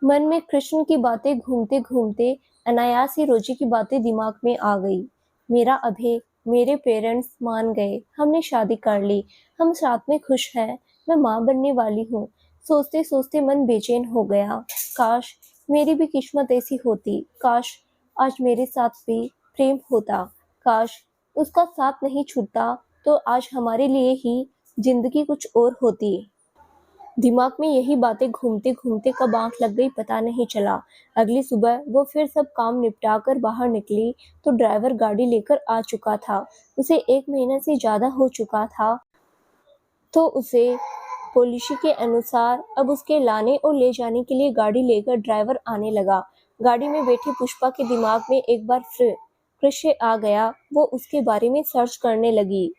मन में कृष्ण की बातें घूमते घूमते अनायास ही रोजी की बातें दिमाग में आ गई। मेरा अभय, मेरे पेरेंट्स मान गए, हमने शादी कर ली, हम साथ में खुश हैं, मैं माँ बनने वाली हूँ। सोचते सोचते मन बेचैन हो गया। काश मेरी भी किस्मत ऐसी होती। काश आज मेरे साथ भी प्रेम होता। काश उसका साथ नहीं छूटता तो आज हमारे लिए ही जिंदगी कुछ और होती। दिमाग में यही बातें घूमते घूमते कब आंख लग गई पता नहीं चला। अगली सुबह वो फिर सब काम निपटाकर बाहर निकली तो ड्राइवर गाड़ी लेकर आ चुका था। उसे 1 महीना से ज्यादा हो चुका था, तो उसे पॉलिसी के अनुसार अब उसके लाने और ले जाने के लिए गाड़ी लेकर ड्राइवर आने लगा। गाड़ी में बैठी पुष्पा के दिमाग में एक बार फिर कृष्य आ गया। वो उसके बारे में सर्च करने लगी।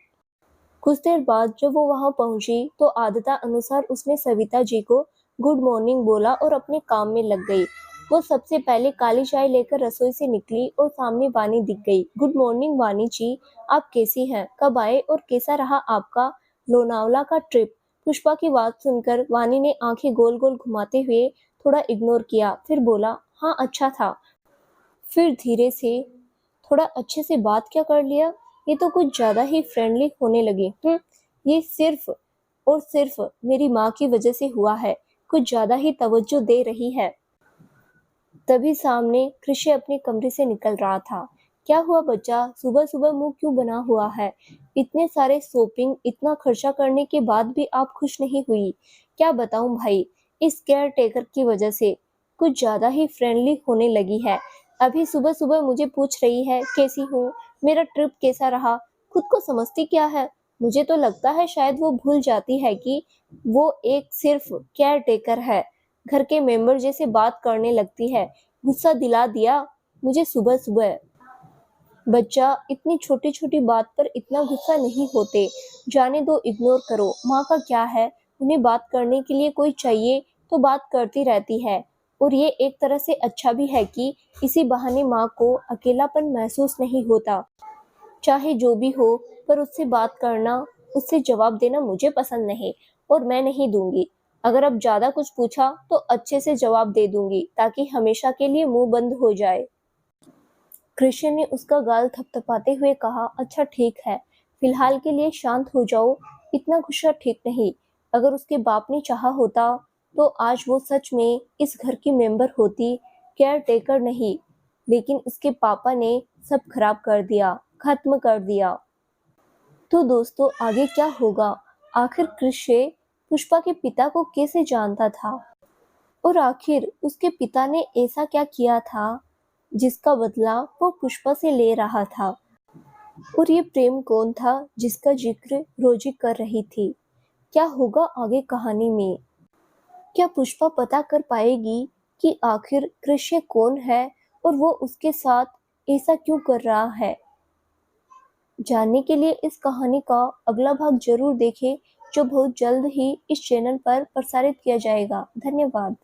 कुछ देर बाद जब वो वहां पहुंची तो आदता अनुसार उसने सविता जी को गुड मॉर्निंग बोला और अपने काम में लग गई। वो सबसे पहले काली चाय लेकर रसोई से निकली और सामने वानी दिख गई। गुड मॉर्निंग वानी जी, आप कैसी हैं? कब आए और कैसा रहा आपका लोनावला का ट्रिप? पुष्पा की बात सुनकर वानी ने आंखें गोल गोल घुमाते हुए थोड़ा इग्नोर किया, फिर बोला, हाँ अच्छा था। फिर धीरे से, थोड़ा अच्छे से बात क्या कर लिया? ये तो कुछ ज्यादा ही फ्रेंडली होने लगी। ये सिर्फ और सिर्फ मेरी माँ की वजह से हुआ है। कुछ ज्यादा ही तवज्जो दे रही है। तभी सामने कृषि अपने कमरे से निकल रहा था। क्या हुआ बच्चा, सुबह सुबह मुंह क्यों बना हुआ है? इतने सारे शॉपिंग, इतना खर्चा करने के बाद भी आप खुश नहीं हुई? क्या बताऊं भाई, इस केयर टेकर की वजह से कुछ ज्यादा ही फ्रेंडली होने लगी है। अभी सुबह सुबह मुझे पूछ रही है कैसी हूँ, मेरा ट्रिप कैसा रहा। खुद को समझती क्या है? मुझे तो लगता है शायद वो भूल जाती है कि वो एक सिर्फ केयर टेकर है। घर के मेंबर जैसे बात करने लगती है। गुस्सा दिला दिया मुझे सुबह सुबह। बच्चा, इतनी छोटी छोटी बात पर इतना गुस्सा नहीं होते। जाने दो, इग्नोर करो। माँ का क्या है, उन्हें बात करने के लिए कोई चाहिए तो बात करती रहती है। और ये एक तरह से अच्छा भी है कि इसी बहाने माँ को अकेलापन महसूस नहीं होता। चाहे जो भी हो, पर उससे बात करना, उससे जवाब देना मुझे पसंद नहीं और मैं नहीं दूंगी। अगर अब ज्यादा कुछ पूछा तो अच्छे से जवाब दे दूंगी ताकि हमेशा के लिए मुंह बंद हो जाए। कृष्ण ने उसका गाल थपथपाते हुए कहा, अच्छा ठीक है, फिलहाल के लिए शांत हो जाओ। इतना गुस्सा ठीक नहीं। अगर उसके बाप ने चाहा होता तो आज वो सच में इस घर की मेंबर होती, केयर टेकर नहीं। लेकिन इसके पापा ने सब खराब कर दिया, खत्म कर दिया। तो दोस्तों आगे क्या होगा? आखिर कृष्ण पुष्पा के पिता को कैसे जानता था और आखिर उसके पिता ने ऐसा क्या किया था जिसका बदला वो पुष्पा से ले रहा था? और ये प्रेम कौन था जिसका जिक्र रोजी कर रही थी? क्या होगा आगे कहानी में? क्या पुष्पा पता कर पाएगी कि आखिर कृष्ण कौन है और वो उसके साथ ऐसा क्यों कर रहा है? जानने के लिए इस कहानी का अगला भाग जरूर देखें, जो बहुत जल्द ही इस चैनल पर प्रसारित किया जाएगा। धन्यवाद।